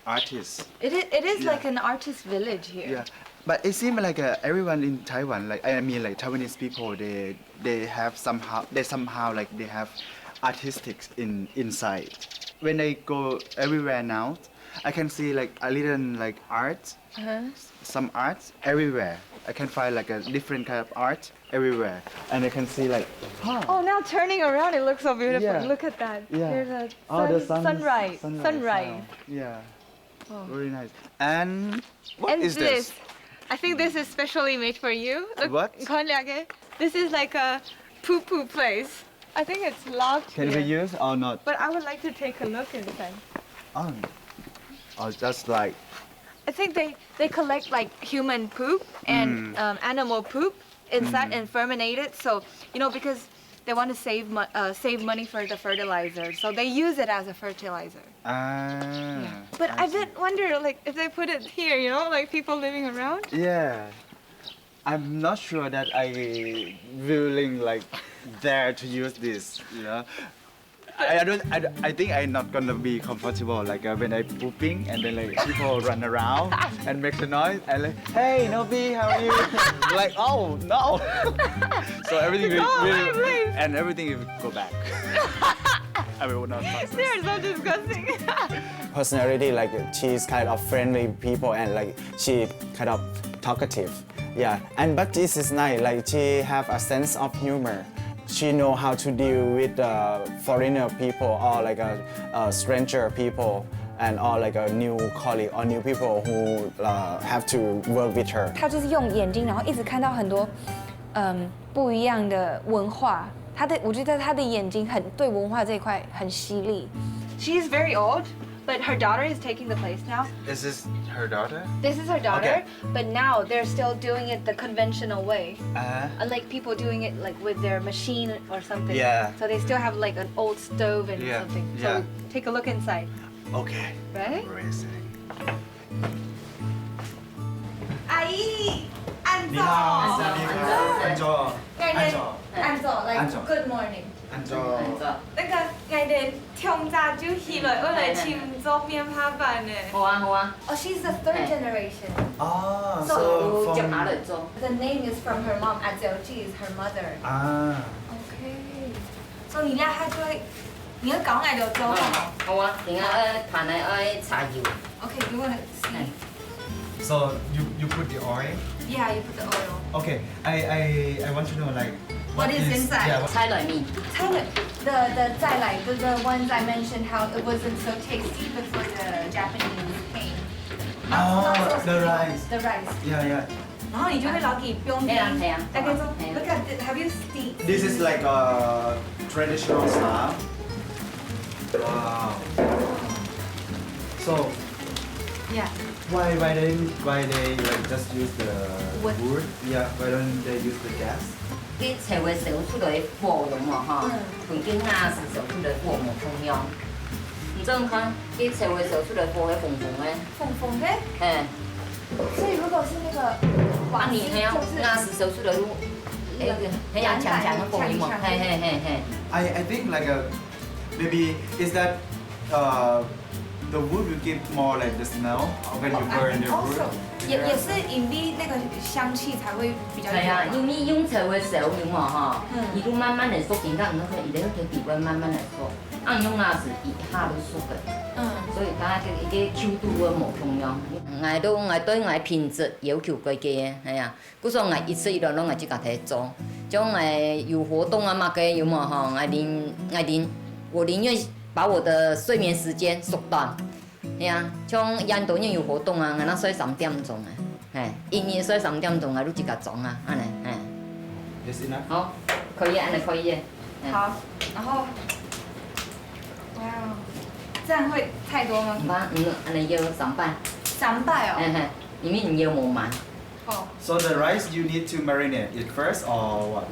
artist. It is like an artist village here. Yeah, but it seems like everyone in Taiwan, like I mean, like Taiwanese people, they have somehow like they have artistics inside. When I go everywhere now, I can see like a little like art, some art everywhere. I can find like a different kind of art everywhere, and I can see like. Oh, now turning around, it looks so beautiful. Yeah. Look at that. Yeah. There's a the sunrise. now. Yeah. Oh. Very nice. And what And is this? I think this is specially made for you. Look, What? This is like a poo-poo place. I think it's locked Can here. we use or not? But I would like to take a look inside. Oh. Or just like. I think they collect like human poop and animal poop inside and fermentate it. So, you know, because they want to save money for the fertilizer. So they use it as a fertilizer. But I did wonder like if they put it here, you know, like people living around. Yeah. I'm not sure that I willing like dare to use this, you know. I think I'm not gonna be comfortable like when I pooping and then like people run around and make the noise and like, hey Nobie, how are you? Like, oh no. So everything will and everything will go back. I will not touch this. They're so disgusting. Personality, like she's kind of friendly people and like she kind of talkative. Yeah, and but this is nice. Like she have a sense of humor. She know how to deal with foreigner people or like a stranger people and or like a new colleague or new people who have to work with her. 他就是用眼睛，然后一直看到很多不一样的文化。我觉得他的眼睛对文化这一块很犀利。She's very old, but her daughter is taking the place now. Is this her daughter? This is her daughter, Okay. but now they're still doing it the conventional way. Unlike people doing it like with their machine or something. Yeah. So they still have like an old stove and something. Yeah. So take a look inside. Okay. Right? Where is it? 阿姨，安坐。安坐。安坐 like 安坐 good morning. 安坐。那个我哋聽炸椒起來，我嚟請做面趴飯呢。好啊好啊。 Oh, she's the third generation. Oh, So so 接 from 下嚟做。 The name is from her mom. Azelji is her mother. Okay. So 你俩還對，你要講嗌就做好。好啊，點解盤嚟愛茶油？ Okay, you wanna see? So you put the oil? Yeah, you put the oil. Okay. I want to know like What is inside? Yeah. 菜來面。 Tell it. The 再來 the ones I mentioned how it wasn't so tasty before the Japanese came. Oh, Not so the sweet. rice. The rice. Yeah, yeah. 然後你就會攞幾標面。大概做 Look at this. Have you seen? This is like a traditional style. Wow. So Yeah. why they like just use the wood? Yeah. Why don't they use the gas? 啲社會燒出嚟火咁喎嚇，同啲亞視燒出嚟火冇同樣。唔知看啲社會燒出嚟火係紅紅嘅。紅紅嘅。誒。所以如果是那個瓦斯，就是亞視燒出嚟係有長長嘅火嘛，係。I think like maybe is that the wood will give more like the smell when you burn the wood. 也是因為那個香氣才會比較。係啊，因為用柴會燒咁嘛嚇，伊都慢慢嚟熟，點解唔可以？伊喺佢地位慢慢嚟熟，按用亞視一下都熟嘅。所以它嘅 Q 度啊冇同樣。我對我品質要求高嘅，係啊，故所我一次一路攏我自家睇做，將我有活動啊嘛嘅有嘛嚇，我寧願把我的睡眠時間縮短。係啊，像印度人有活動啊，我那睡3點鐘啊，係，一年睡3點鐘啊，都自家裝啊，安尼，係。Yes enough. 好，可以，安尼可以。好，然後，哇，這樣會太多嗎？安尼要300。300哦。裡面唔要冇滿。好。So the rice you need to marinate it first or what?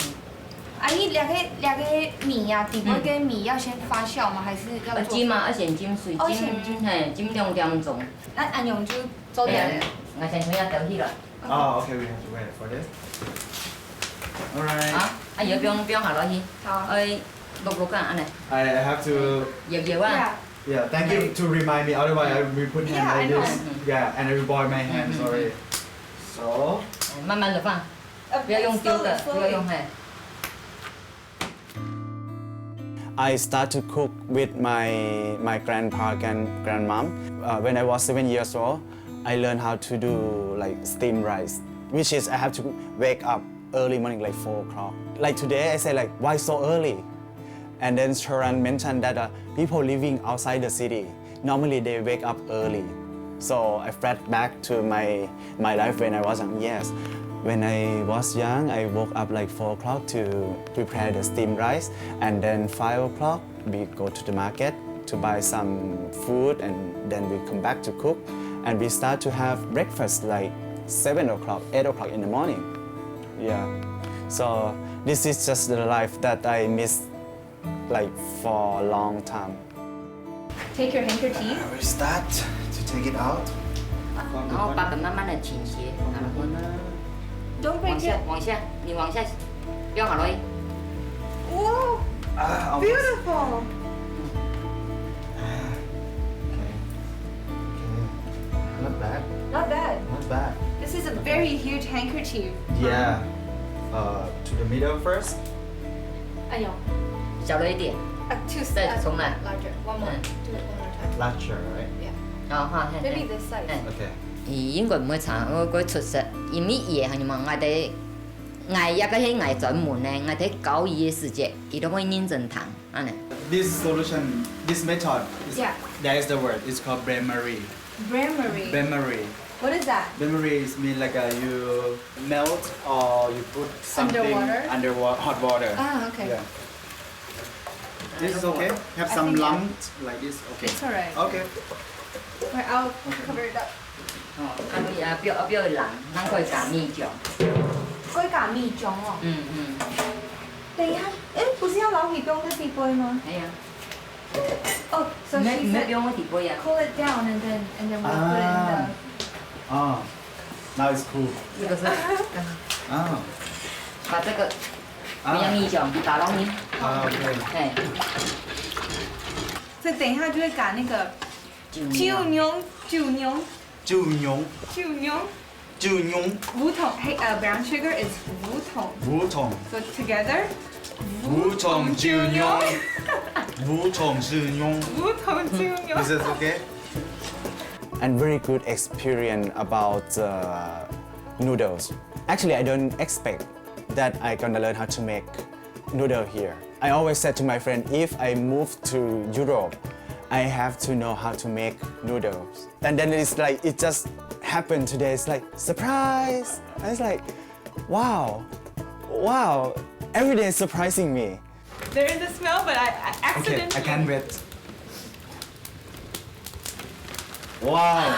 阿姨，兩個米呀，底部跟米要先發酵嗎？還是要做？浸啊，先浸水，浸2點鐘。那按用就做點。我先從一掉起來。Oh, okay, we have to wait for this. Alright. 啊，阿爺不用下落去。好。錄啊，安尼。I have to. 搖啊。Yeah, thank you to remind me. Otherwise, I will put hand like this. Yeah, and I will boil my hand. Sorry. So. 慢慢的放，不要用丢的，不要用嘿。I start to cook with my grandpa and grandmom. When I was 7 years old, I learned how to do like steamed rice, which is I have to wake up early morning, like 4 o'clock. Like today, I say like, why so early? And then Sharon mentioned that people living outside the city, normally they wake up early. So I flashed back to my life when I was young. Yes, when I was young, I woke up like 4 o'clock to prepare the steamed rice. And then 5 o'clock, we go to the market to buy some food, and then we come back to cook. And we start to have breakfast like 7 o'clock, 8 o'clock in the morning. Yeah, so this is just the life that I miss like for a long time. Take your handkerchief. I will start to take it out. 然后把慢慢的倾斜，然后呢， Don't 往 break 下 it. 往下，你往下，不要下来。 Whoa, Almost. beautiful. Not bad. Not bad. Not bad. This is a very huge handkerchief. Yeah. To the middle first. 哎呦，小了一点， too 再重来。 larger. One more. Do it one more time. Larger, right? Yeah. 好哈， Maybe this size. Okay. 伊應該唔會查，我佢出色，因為伊係嘛，我哋藝一個係藝專門咧，我哋教伊嘅時節，伊都可以認真談，安尼。 This solution, this method, is, Yeah. there is the word. It's called bain-marie. Bramery. Bain-marie. What is that? Bain-marie is mean like you melt or you put something Underwater? hot water. Ah, okay. Yeah. This is okay. Have I some think, yeah. lumps like this. Okay. It's alright. Okay. Right, I'll cover it up. 哦，表會冷，咱可以加米醬。龜甲蜜醬哦。等一下，哎，不是要老皮不用再滴杯吗？係啊。 Oh, so 唔 she 係 said 不用我提杯啊。 cool it down and then we'll put it in the. Ah. Now it's cool. 這個是 Ah. 把這個不要米醬打到米。Ah, okay. 哎。所以等一下就會揀那個酒酿。梧桐，hey, brown sugar is 梧桐。So together. 梧桐酒酿。Is it okay? And very good experience about noodles. Actually, I don't expect that I'm gonna learn how to make noodle here. I always said to my friend, if I move to Europe, I have to know how to make noodles. And then it's like, it just happened today. It's like, surprise! And it's like, wow, every day is surprising me. There is a smell, but I Okay, accidentally. I can't wait. Wow.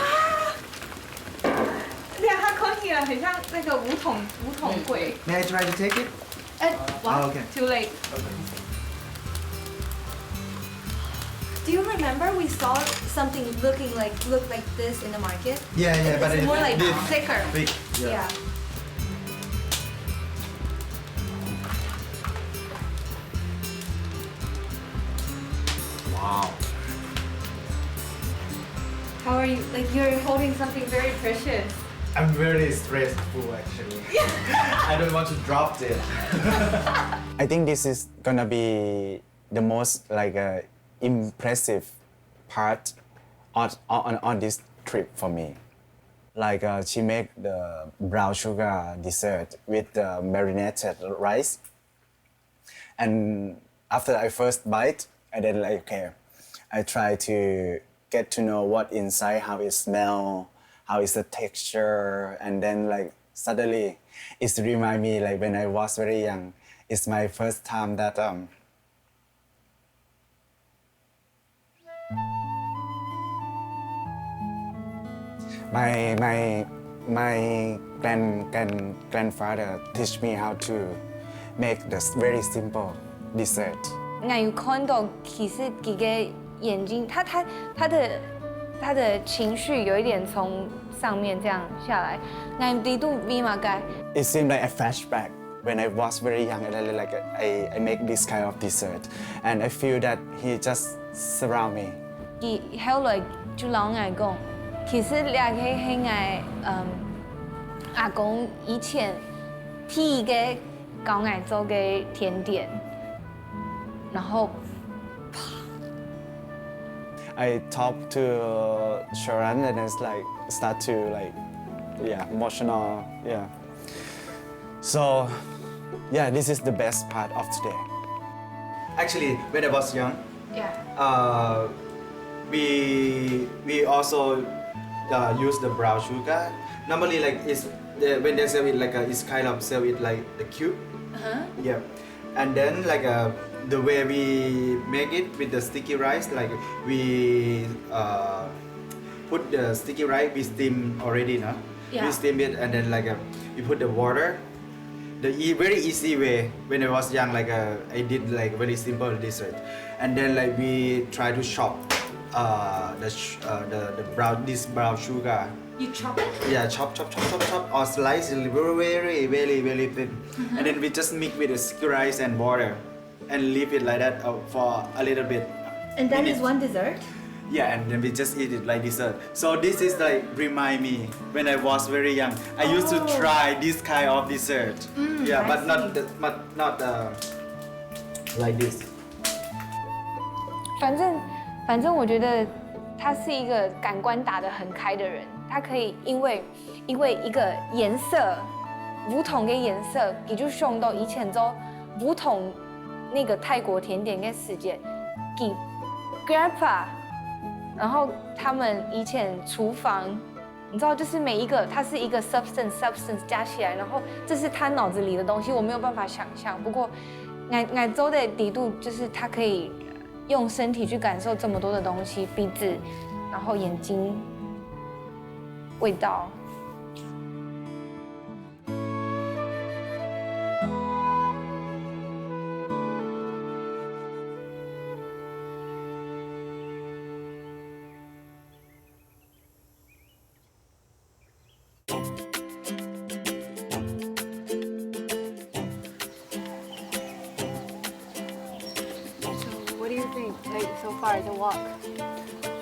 对啊，它空气了，很像那个梧桐桂。 May I try to take it? 哎，哇 Oh, okay. Too late. Do you remember we saw something looked like this in the market? Yeah, but It's more like big. thicker. Big. Yeah. Wow. How are you? Like you're holding something very precious. I'm very stressful actually. I don't want to drop it. I think this is gonna be the most like impressive part on this trip for me. Like she made the brown sugar dessert with the marinated rice. And after I first bite, I then like, okay, I try to get to know what inside, how it smells, how is the texture, and then like suddenly it remind me like when I was very young. It's my first time that my grandfather teach me how to make this very simple dessert. 俺有看到，其实几个眼睛，他的情绪有一点从上面这样下来。俺低度 V 嘛该。 It seemed like a flashback when I was very young and I make this kind of dessert, and I feel that he just surround me. 佢後來就老俺講，其實兩個係俺阿公以前第一個教俺做嘅甜點，然後 I talk to Sharon and it's like start to like, yeah, emotional, yeah. So, yeah, this is the best part of today. Actually, when I was young, we also use the brown sugar. Normally, like when they serve it like it's kind of serve it like the cube. Yeah, and then like the way we make it with the sticky rice, like we put the sticky rice, we steam already, no? Yeah. We steam it and then like we put the water. The very easy way when I was young, like I did like very simple dessert, and then like we try to chop the brown sugar. You chop it? Yeah, chop or slice it very thin, and then we just mix with the sticky rice and water, and leave it like that for a little bit. And that is one dessert? Yeah, and then we just eat it like dessert. So this is like remind me when I was very young. I used to try this kind of dessert. Yeah, but not like this. 反正我觉得他是一个感官打得很开的人，他可以因为一个颜色，不同的颜色，佢就想到以前做不同那个泰国甜点跟世界，佢 grandpa。然后他们以前厨房，你知道，就是每一个它是一个 substance 加起来，然后这是他脑子里的东西，我没有办法想象。不过，俺周的底度就是他可以用身体去感受这么多的东西，鼻子，然后眼睛，味道。So far, the walk.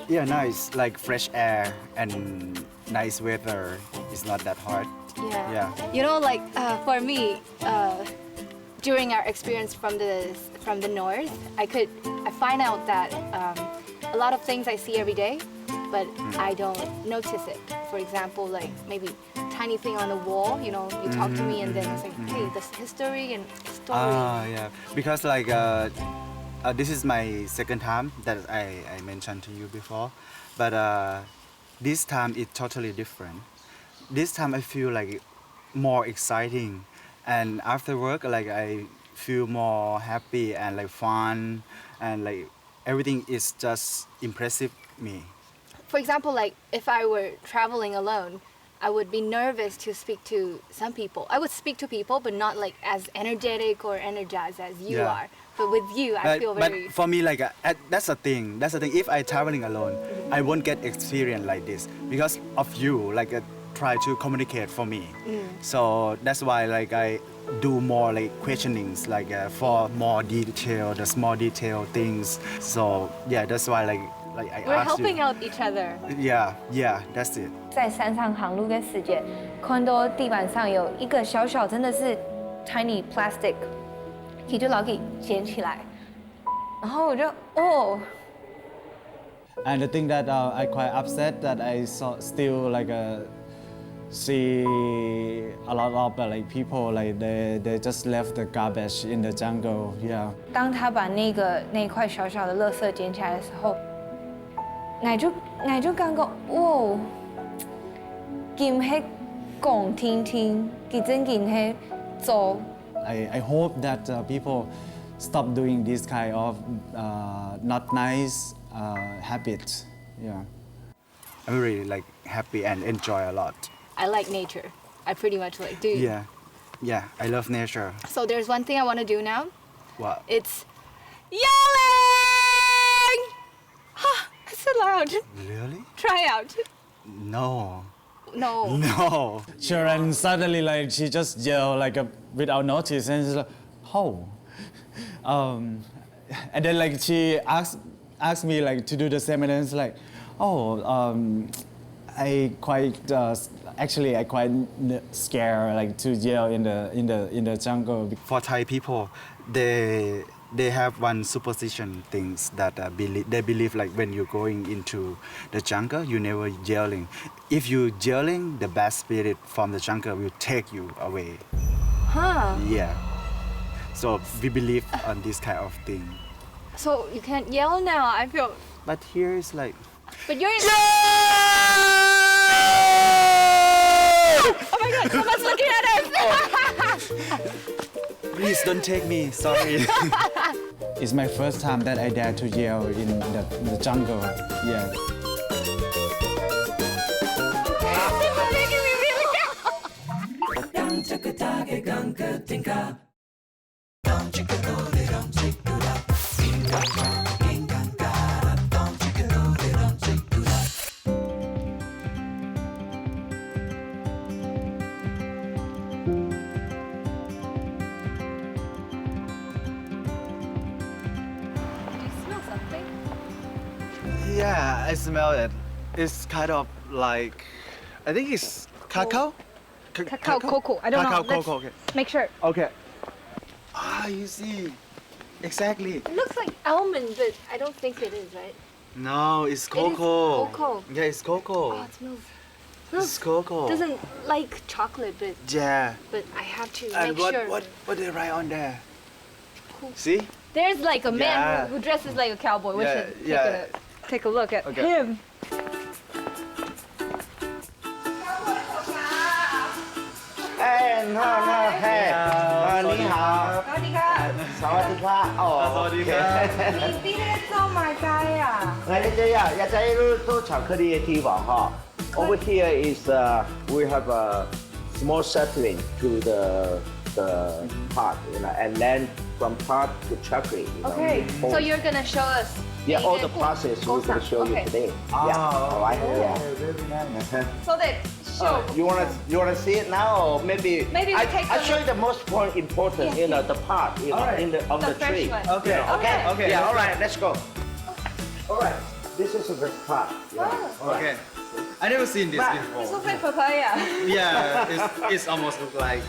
Yeah, nice, like fresh air and nice weather. It's not that hard. Yeah. You know, like for me, during our experience from the north, I find out that a lot of things I see every day, but I don't notice it. For example, like maybe tiny thing on the wall. You know, you talk to me and then it's like, hey, this history and story. Yeah, because like. This is my second time that I mentioned to you before, but this time it's totally different. This time I feel like more exciting, and after work like I feel more happy and like fun, and like everything is just impressive me. For example, like if I were traveling alone, I would be nervous to speak to some people. I would speak to people, but not like as energetic or energized as you are. But with you, I feel very... But for me, like, that's the thing. If I'm traveling alone, I won't get experience like this. Because of you, like, try to communicate for me. So that's why, like, I do more, like, questionings, like, for more detail, the small detail things. So, yeah, that's why, like I We're asked helping you. out each other. Yeah, that's it. 在山上航路跟世界，看到地板上有一个小小，真的是 tiny plastic。你就老给捡起来，然后我就哦。And the thing that I quite upset that I still like see a lot of like people like they just left the garbage in the jungle, yeah. 当他把那块小小的垃圾捡起来的时候，我就感覺哇，佢係講聽，佢真係做。I hope that people stop doing this kind of not nice habits. Yeah. I'm really like happy and enjoy a lot. I like nature. I pretty much like do. Yeah, I love nature. So there's one thing I want to do now. What? It's yelling! It's so loud. Really? Try out. No. Sharon suddenly like she just yelled like without notice and she's like, oh. And then like she asked me like to do the same and then it's like, I quite scared like to yell in the jungle. For Thai people, they they have one superstition things that they believe like when you're going into the jungle, you never yelling. If you yelling, the bad spirit from the jungle will take you away. Huh? Yeah. So we believe on this kind of thing. So you can't yell now. I feel. But here is like. But you're. Oh my God! Someone's looking at us. Please don't take me. Sorry. It's my first time that I dare to yell in the jungle. Yeah. Yeah, I smell it. It's kind of like, I think it's cacao. Cacao cocoa. I don't know. Cacao cocoa. Okay. Make sure. Okay. You see. Exactly. It looks like almond, but I don't think it is, right? No, it's cocoa. It is cocoa. Yeah, it's cocoa. Oh, it smells. It's cocoa. Doesn't like chocolate, but Yeah. I have to And make sure. what they write on there? Cool. See? There's like a man Yeah. who dresses like a cowboy. We Yeah, should yeah. take a look at Okay. him. Hey, no, hey. 你好。สวัสดีค่ะ สวัสดีค่ะ สวัสดีครับ 你在做买菜呀？来这样，要在做巧克力的地方哈。Over here is we have a small settling to the pot, you know, and then from pot to chocolate. You know, Okay, whole- so you're gonna show us. Yeah, all the process we're going to show you Okay. today. Yeah, all right. Yeah. So that show. You wanna see it now, or maybe Maybe we take I a show look. you the most important, you know, the part, you know, Alright. in the of The the tree. fresh one. Okay. Okay. Okay. Yeah. All right. Let's go. All right. This is the part. Yeah. All right. Okay. I never seen this But- It before. looks like papaya. Yeah, it's almost look like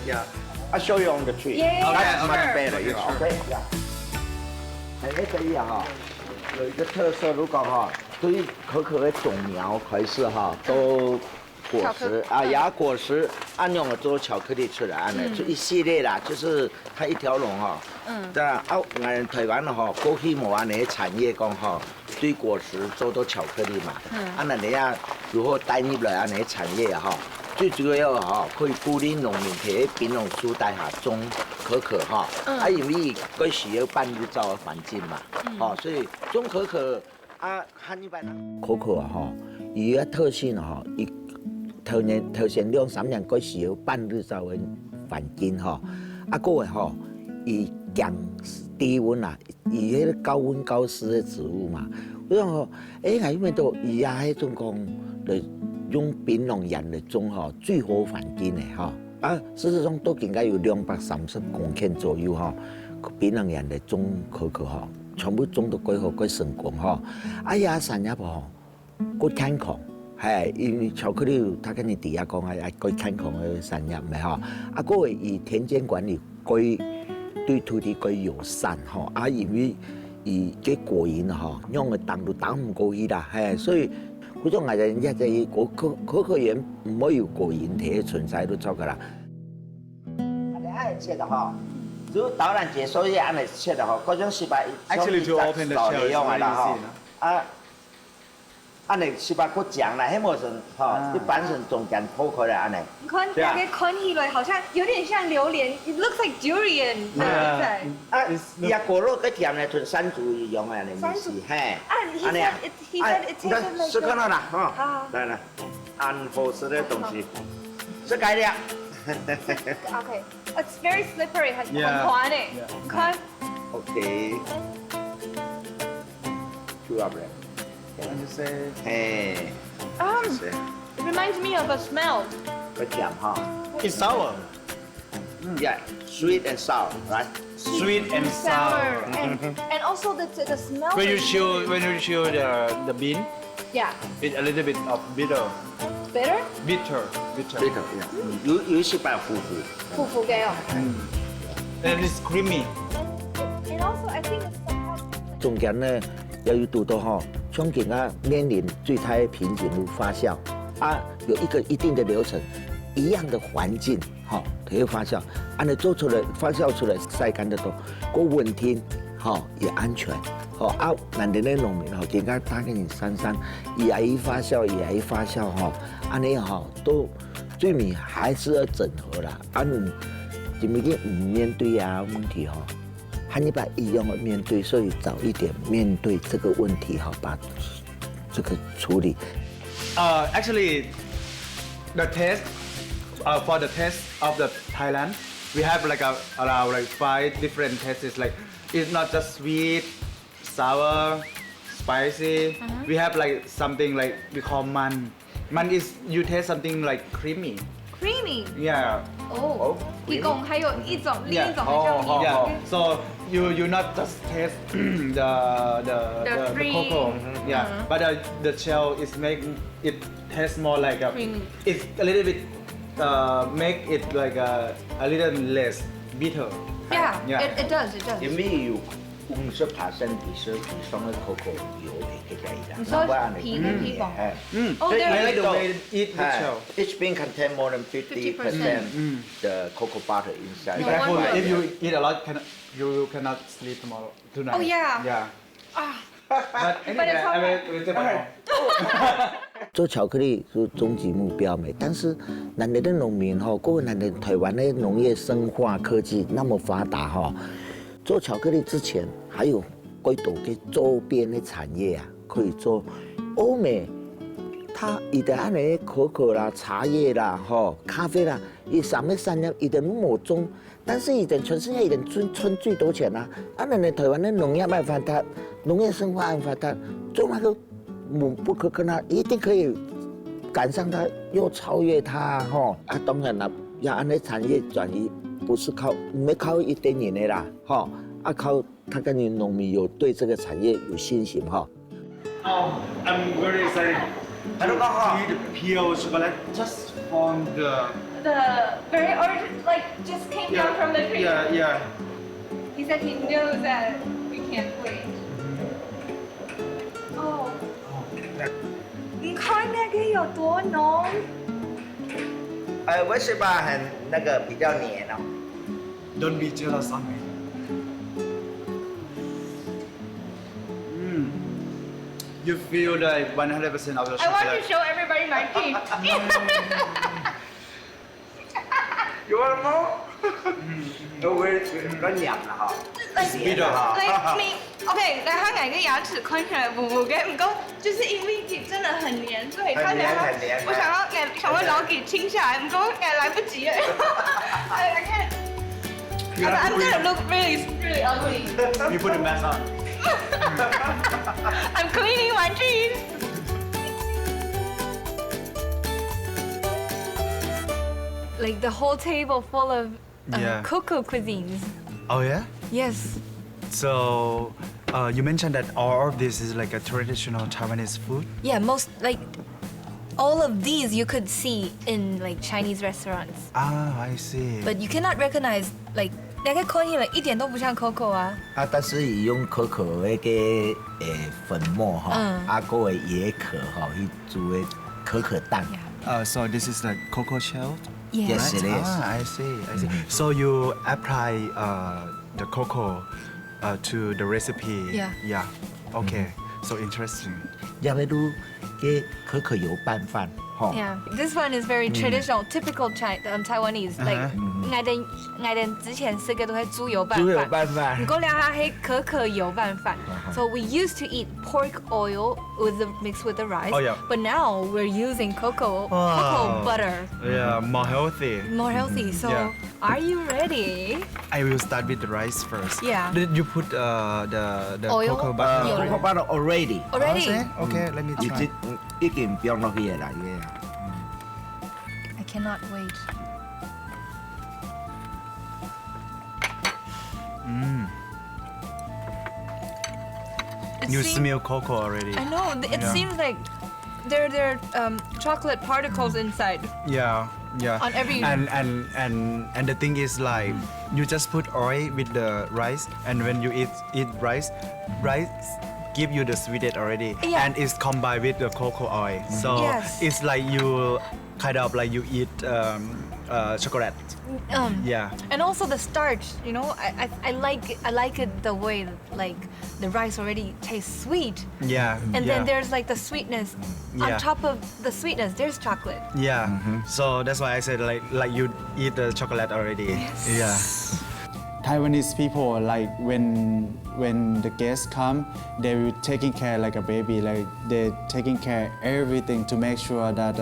I'll show you on the tree. Yeah, That's sure. much better, you know. Okay. Yeah. 这样哈，有一个特色，如果哈对于可可的种苗开始哈都果实啊，芽果实按用了做巧克力出来呢，就一系列啦，就是它一条龙哈。对啊，俺台湾哈过去冇安尼产业讲哈，对果实做到巧克力嘛。那你啊如何带入来安尼产业哈？最主要哈可以鼓励农民喺槟榔树底下種可可哈。因為佢需要半日照嘅環境嘛。所以種可可啊，漢一般可可啊哈，伊個特性哈，伊頭先2-3年佢需要半日照嘅環境哈。個位哈，伊降低溫啊，伊迄個高溫高濕嘅植物嘛。我想吼，因為到伊啊迄種講嚟。用槟榔園嚟種嗬，最好環境嘅嗬。事實上都應該有230公頃左右嗬，槟榔園嚟種可可嗬，全部種到幾好幾成功嗬。產業嗬，個健康係因為巧克力，他跟你底下講係個健康嘅產業咪嗬。個個以田間管理對土地個友善嗬。因為以啲果園嗬，用嘅當都打唔過去啦，係所以。嗰種藝人一隻可可園唔可以果園體存在都做噶啦。你愛切的哈，如果導覽解說一按嚟切的哈，嗰種是把 Actually, to open the shell is very easy. 按嚟是把個醬啦，喺冇成哈，一般成中間剖開嚟按嚟。你看那个看起来好像有点像榴莲 ，It looks like durian。果肉跟甜嚟同山竹一樣嘅，你試嘿。He said it tasted like。試看到啦，哈，來，安好吃的東西，是改良。Okay, it's very slippery，很滑的。你看。Okay. Two of them. Can you say? Hey. It reminds me of a smell. Good job, huh? It's sour. Yeah, sweet and sour, right? Sweet and sour. And also the smell. When you chew the bean, Yeah. it's a little bit of bitter. Bitter? Bitter. Bitter, yeah. 有些把腐腐。腐腐嘅哦。And it's creamy. And also, I think it's somehow. 中間呢，由於到到吼，將近面臨最大的瓶頸如發酵有一個一定的流程，一樣的環境可以發酵，你做出來發酵出來曬乾得多，個穩定也安全。咱哋啲農民更加打緊山，也發酵，安尼都最尾還是要整合啦。你怎麼嘅唔面對問題和你把一樣的面對，所以早一點面對這個問題把這個處理。Actually, the taste for the taste of the Thailand, we have like around like 5 different tastes. Like it's not just sweet, sour, spicy. We have like something like we call man. Man is you taste something like creamy. Creamy. Yeah. 哦，一共还有一种另一种很像米。Yeah. So you not just taste the cocoa. Yeah. But the shell is make it taste more like creamy. It's a little bit make it like a little less bitter. Yeah. It does. 因為有50%以上的 cocoa 有嘅嘅你說皮跟皮薄。Oh, I like the way eat the shell. Each bean contain more than 50% the cocoa butter inside. Careful, if you eat a lot, you cannot sleep tonight. Oh yeah. Yeah. But But it's anyway, 做巧克力是终极目标没，但是咱哋的农民各位咱哋台湾的农业生化科技那么发达做巧克力之前还有几多嘅周边的产业可以做。欧美它伊的安尼可可啦、茶叶啦、咖啡啦，伊上面产业伊的某种，但是伊的全世界伊的赚最多钱啦。咱哋台湾的农业办发达，农业生化发达，做那个不可跟它一定可以赶上它，又超越它当然啦，要安尼产业转移。不是没靠一点点的啦，靠他跟你农民有对这个产业有信心Oh, I'm very excited. I don't see the pure chocolate just from the very origin, like just came down from the tree. Yeah. He said he knows that we can't wait. Oh. 你看那个有多浓？为什么很那个比较黏哦 Don't be jealous of me. You feel like 100% of the chocolate. I want to show everybody my teeth. You want more? 都痒了Like me, OK， 那他两个牙齿看起来不跟不过，就是因为真的很黏，所以他两个我想要老给清下来，不过来不及了。I can't. I'm gonna look really ugly. You put a mask on. I'm cleaning my teeth. Like the whole table full of cocoa cuisines. Oh yeah? Yes. So you mentioned that all of this is like a traditional Taiwanese food? Yeah, most like all of these you could see in like Chinese restaurants. Ah, I see. But you cannot recognize like 那个看起来一点都不像 cocoa 啊。但是伊用可可的个粉末个个椰壳去煮的可可蛋。So this is like cocoa shell? Yes, it is. Ah, I see. So you apply the cocoa to the recipe? Yeah. Okay. So interesting. 也要如个可可油拌饭。Yeah, this one is very traditional, typical Taiwanese. Like 我哋之前食嘅都係豬油拌飯。豬油拌飯。唔過兩下係可可油拌飯。So we used to eat pork oil mixed with the rice. Oh, yeah. But now we're using cocoa butter. Yeah, more healthy. More healthy. So are you ready? I will start with the rice first. Yeah. Did you put the oil? cocoa butter? Cocoa butter already. Already? Okay, let me try. 已經變落去啦， I cannot wait. You smell cocoa already. I know. It seems like there are chocolate particles inside. Yeah. Yeah. On every- and the thing is like you just put oil with the rice, and when you eat rice give you the sweetness already, Yeah. and it's combined with the cocoa oil. So Yes. it's like you kind of like you eat chocolate. Yeah. And also the starch, you know, I like it the way like the rice already tastes sweet. Yeah. And yeah. then there's like the sweetness. On Yeah. top of the sweetness, there's chocolate. Yeah. So that's why I said like you eat the chocolate already. Yeah. Taiwanese people, like when the guests come, they will taking care like a baby, like they taking care everything to make sure that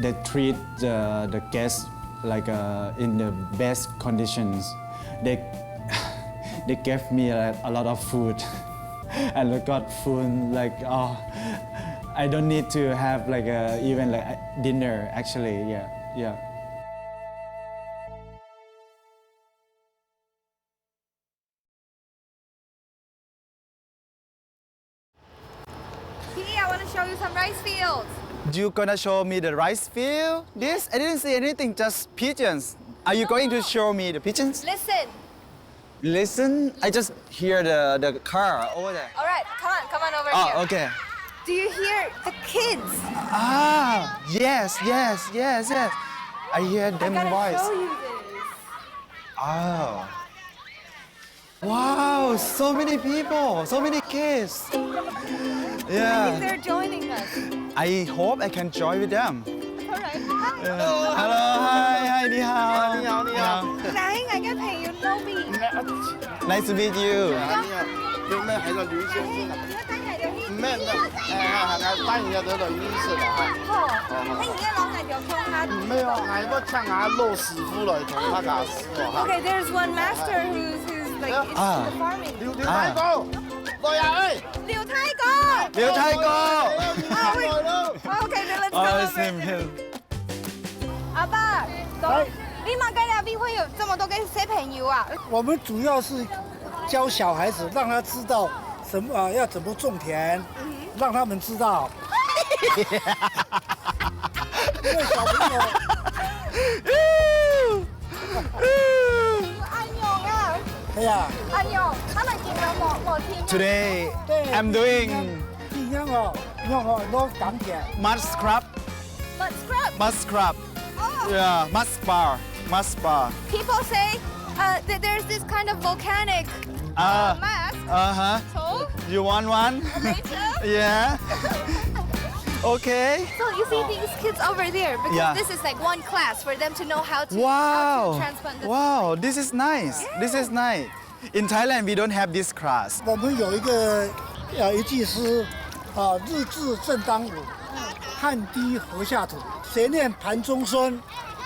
they treat the guests like in the best conditions. They gave me a lot of food, and I got food like I don't need to have like even like dinner actually. Yeah. Hey, I want to show you some rice fields. You gonna show me the rice field? This? I didn't see anything, just pigeons. Are you going to show me the pigeons? Listen. Listen, I just hear the car over there. All right, come on over here. Oh, okay. Do you hear the kids? Ah, yes. I hear them I gotta voice. show you this. Oh. Wow, so many people, so many kids. I think Yeah. they're joining us. I hope I can join with them. All right. Hello, hi, 你好。你好，你好。來，我嘅朋友 Nobie。 Nice to meet you. 有咩喺度女先生啊？唔咩，係單人有度女士啦嚇。你而家攞嚟條槍下。唔咩啊，係個撐下老師傅嚟同他教師喎。 Okay, there's one master who's like it's the farming. 廖太公，來啊！廖太公。廖太公。Okay, then let's go Oh, over. same here. 阿爸，你馬街那邊會有這麼多個小朋友啊？我们主要是教小孩子，让他知道什么要怎么種田，让他們知道。因為小朋友。阿勇啊！係啊。阿勇，他們見到冇聽。 Today I'm doing 一樣哦，用哦攞感覺。 mud scrub. Mud scrub. Mud scrub. Yeah, mud spa. Mud spa. People say that there's this kind of volcanic mask. So? You want one? Later? Yeah. Okay. So you see these kids over there because Yeah. this is like one class for them to know how to Wow. transplant the Wow, this is nice. This is nice. In Thailand, we don't have this class. 我們有一個一句詩啊，日至正當午，汗滴禾下土，誰念盤中餐？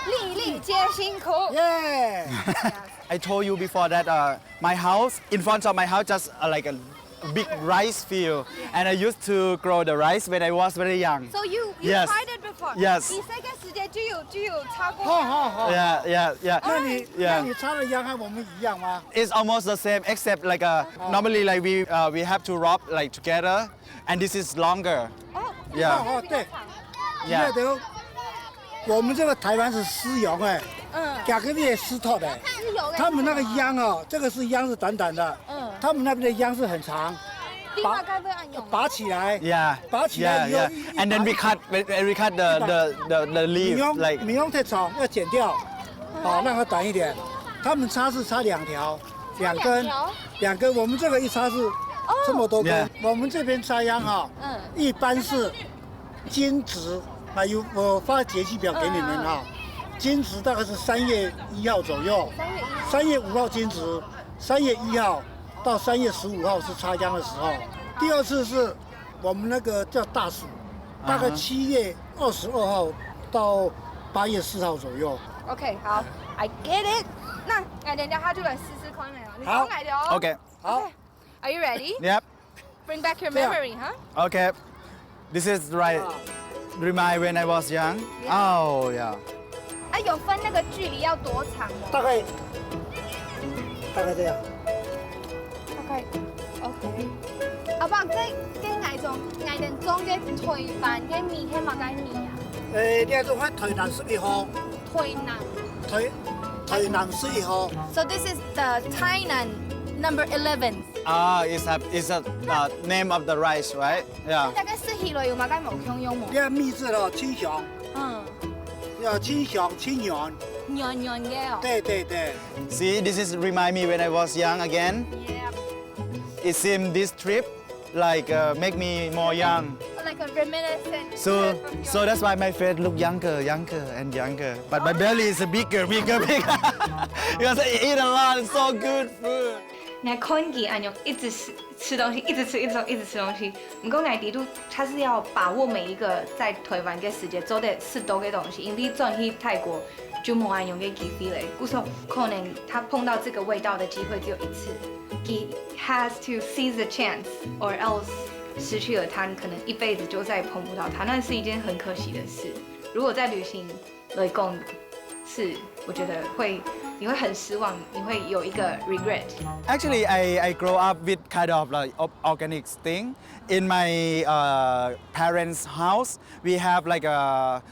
粒粒皆辛苦。Yeah. I told you before that my house, in front of my house, just like a big rice field, and I used to grow the rice when I was very young. So you Yes. tried it before? Yes. 你這個時間就有超過。好。Yeah. 那你插的秧和我們一樣嗎？ It's almost the same, except like normally like we have to rub like together, and this is longer. Yeah. 對。 Yeah. 我們這個台灣是絲絨哎，甲個列絲托的，他們那個秧哦，這個是秧是短短的，他們那邊的秧是很長，拔起來， Yeah. 拔起來以後 And then we cut the leaf 米用太長要剪掉，好讓它短一點。他們插是插兩條，兩根，我們這個一插是這麼多根，我們這邊插秧哈，一般是金值。我發節氣表給你們哈，金值大概是3月1號左右，3月5號金值，3月1號到3月15號是插秧的時候。第二次是我們那個叫大暑，大概7月22號到8月4號左右。OK， 好 ，I get it。那我哋下就來試試看啦，你講嚟咗。Okay. 好 ，Are you ready? Yep. Bring back your memory, huh? Okay. This is right. Remind when I was young. Oh yeah. 啊，有分那個距離要多長嗎？大概這樣。大概 OK。阿爸，即係藝人裝嘅台灣嘅米係乜嘢米啊？呢度喺台南11號。台南11號。So this is the Tainan number 11. It's a name of the rice, right? Yeah. 大概是迄类有嘛？该冇香用冇？呢個米字咯，清香。清香清軟。軟軟嘅哦。對。See, this is remind me when I was young again. Yeah. It seemed this trip like make me more young. Like a reminiscent. So that's why my face look younger and younger. But my belly is bigger. Because I eat a lot, so good food. 我看见安用一直吃东西，一直吃东西。不过我哋都他是要把握每一个在台湾嘅时间做得吃到嘅东西，因为转去泰国就冇安用嘅机会嘞。故说可能他碰到这个味道的机会只有一次。He has to seize the chance, or else 失去了他可能一辈子就再也碰不到他，那是一件很可惜的事。如果在旅行来讲，是我觉得你会很失望，你会有一个 regret. Actually, I grow up with kind of like organic thing. In my parents' house, we have like the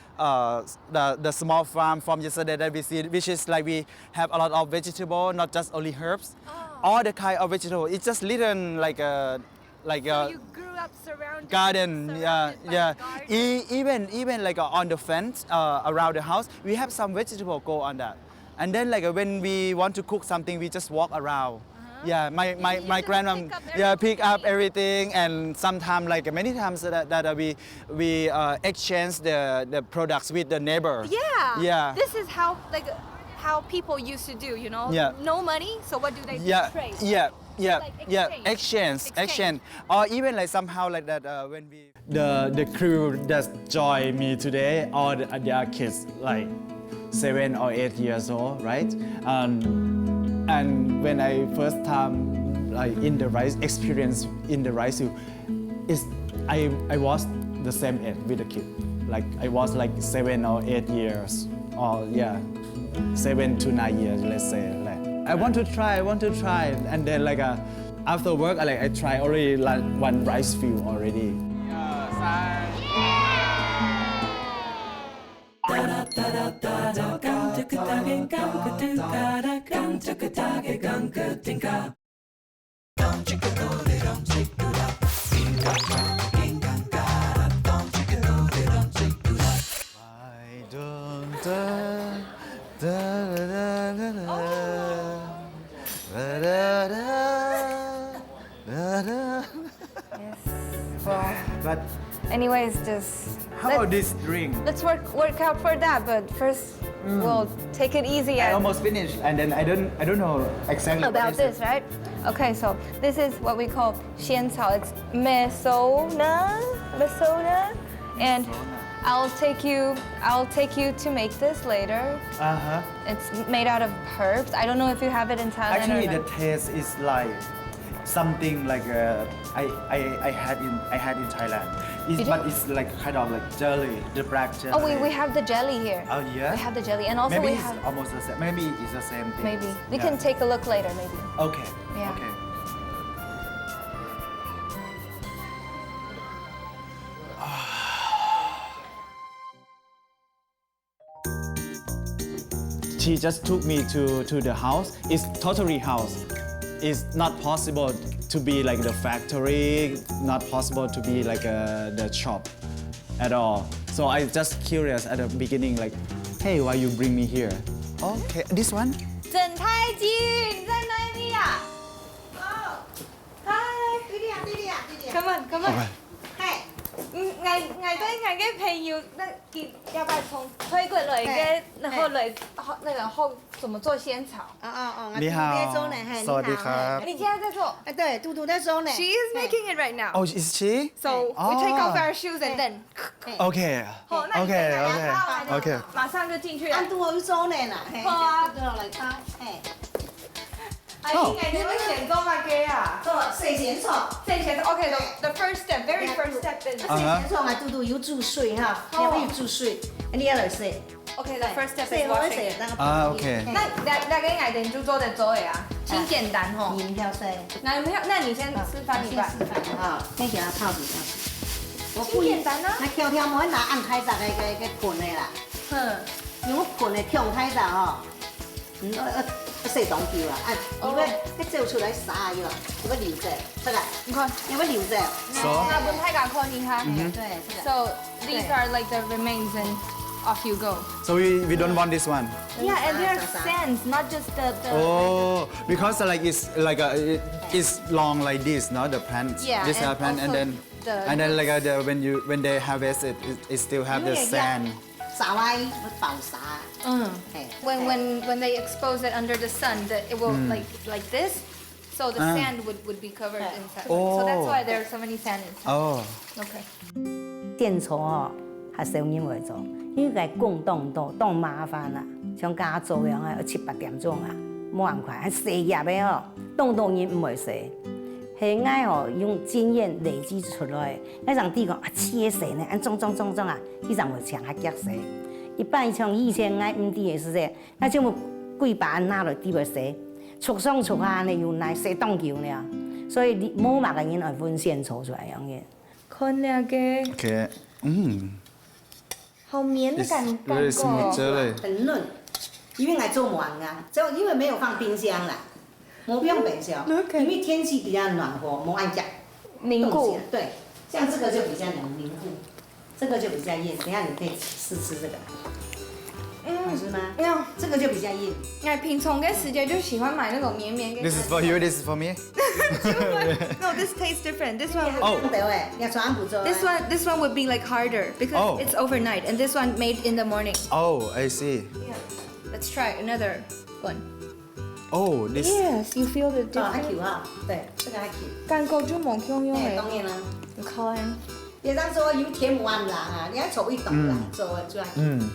small farm from yesterday that we see, which is like we have a lot of vegetable, not just only herbs. All the kind of vegetable. It's just little like a So you grew up surrounded. Garden, yeah. Even like on the fence around the house, we have some vegetable go on that. And then like when we want to cook something, we just walk around. Yeah, my grandma pick up everything, and sometimes like many times that we exchange the products with the neighbor. Yeah. This is how people used to do, you know. Yeah. No money, so what do they do? Trade. Yeah, exchange. Or even like somehow like that when we the crew that join me today, all they are kids like 7 or 8 years old, right? And when I first time like in the rice experience in the rice field, I was the same age with the kid. Like I was like 7 or 8 years, or 7 to 9 years, let's say. Like I want to try, and then like after work, I try already like one rice field already. But anyways, just how about this drink? Let's work out for that, but first we'll take it easy. I almost finished, and then I don't know exactly about this, right? Okay, so this is what we call 仙草. It's mesona, and I'll take you to make this later. It's made out of herbs. I don't know if you have it in Thailand. Actually, the taste is like something like I had in Thailand. But it's like kind of like jelly, the black jelly. Oh, we have the jelly here. Oh yeah. We have the jelly, and also maybe we it's have. Almost the same. Maybe it's the same thing. Maybe we can take a look later. Maybe. Okay. Yeah. Okay. She just took me to the house. It's totally house. It's not possible to be like the factory, not possible to be like the shop at all. So I just curious at the beginning, like, hey, why you bring me here? Okay, this one? 整太极，你在哪里呀？哦，嗨，弟弟，Come on。嗨，我嘅朋友，要不要从推过来嘅，然后来那个后怎么做仙草？你好，สวัสดีครับ。你现在在做？对，嘟嘟在做呢。 She is making it right now. Oh, is she? So we take off our shoes and then. Okay. 好，那你现在拿它来 Okay. 马上就进去了。按嘟去做呢啦。好啊。嘟来炒，嘿。I think I never 先做乜嘅啊？做洗仙草。洗仙草 ，OK. The first step, very first step is. 洗仙草啊，嘟嘟要注水哈，要不要注水？你要来洗。Okay, the first step is washing it. Okay. 那个我哋就做得做嘅啊，挺简单吼。盐要洗。那你先示范一下。示范啊，先给它泡底下。真简单啊！那挑挑冇拿按开闸个盆的啦，用盆的挑开闸吼，洗当球啊，如果你做出来啥药，要留着，这个你看要不留着。那不太敢看你哈。对，这个。 So these are like the remains and off you go. So we don't want this one. Yeah, and there are sands, not just the. Oh, because like it's long like this, no? The plant, Yeah, this and plant, and also then like when they harvest it, it still have the sand. 撒歪会爆沙。When they expose it under the sun, it will like this. So the sand would be covered inside. So that's why there are so many sand inside. Oh. Okay. 电炒哦，还少人会做，因为个供冻麻烦啦，像家做样啊，要7、8点钟啊，冇咁快，还细叶的哦，冻人唔会细。系爱哦用经验累积出来，那种地讲啊切细呢，按种啊，迄种会强还结细。一般像以前爱唔地的是这，那种几百拿落地袂细，出上出下呢又耐细冻球呢，所以你冇嘛个人来分线炒出来样嘅。看那个。Okay. 好绵的感觉。很嫩，因为爱做晚啊，因为没有放冰箱啦。 不用冰箱，因为天气比较暖和，没按夹凝固。对，像这个就比较凝固，这个就比较硬。等下你可以试这个，好吃吗？没有，这个就比较硬。哎，平常跟时间就喜欢买那种绵绵。This is for you. This is for me. No, this tastes different. This one. This one would be like harder because it's overnight, and this one made in the morning. Oh, I see. Yeah. Let's try another one. Oh, this. Yes, you feel the difference. 还 Q 哈，对，这个还 Q。感觉就冇香用诶。当然啦。你看。别当做有甜不完啦啊，你要炒一桶啦，做出来。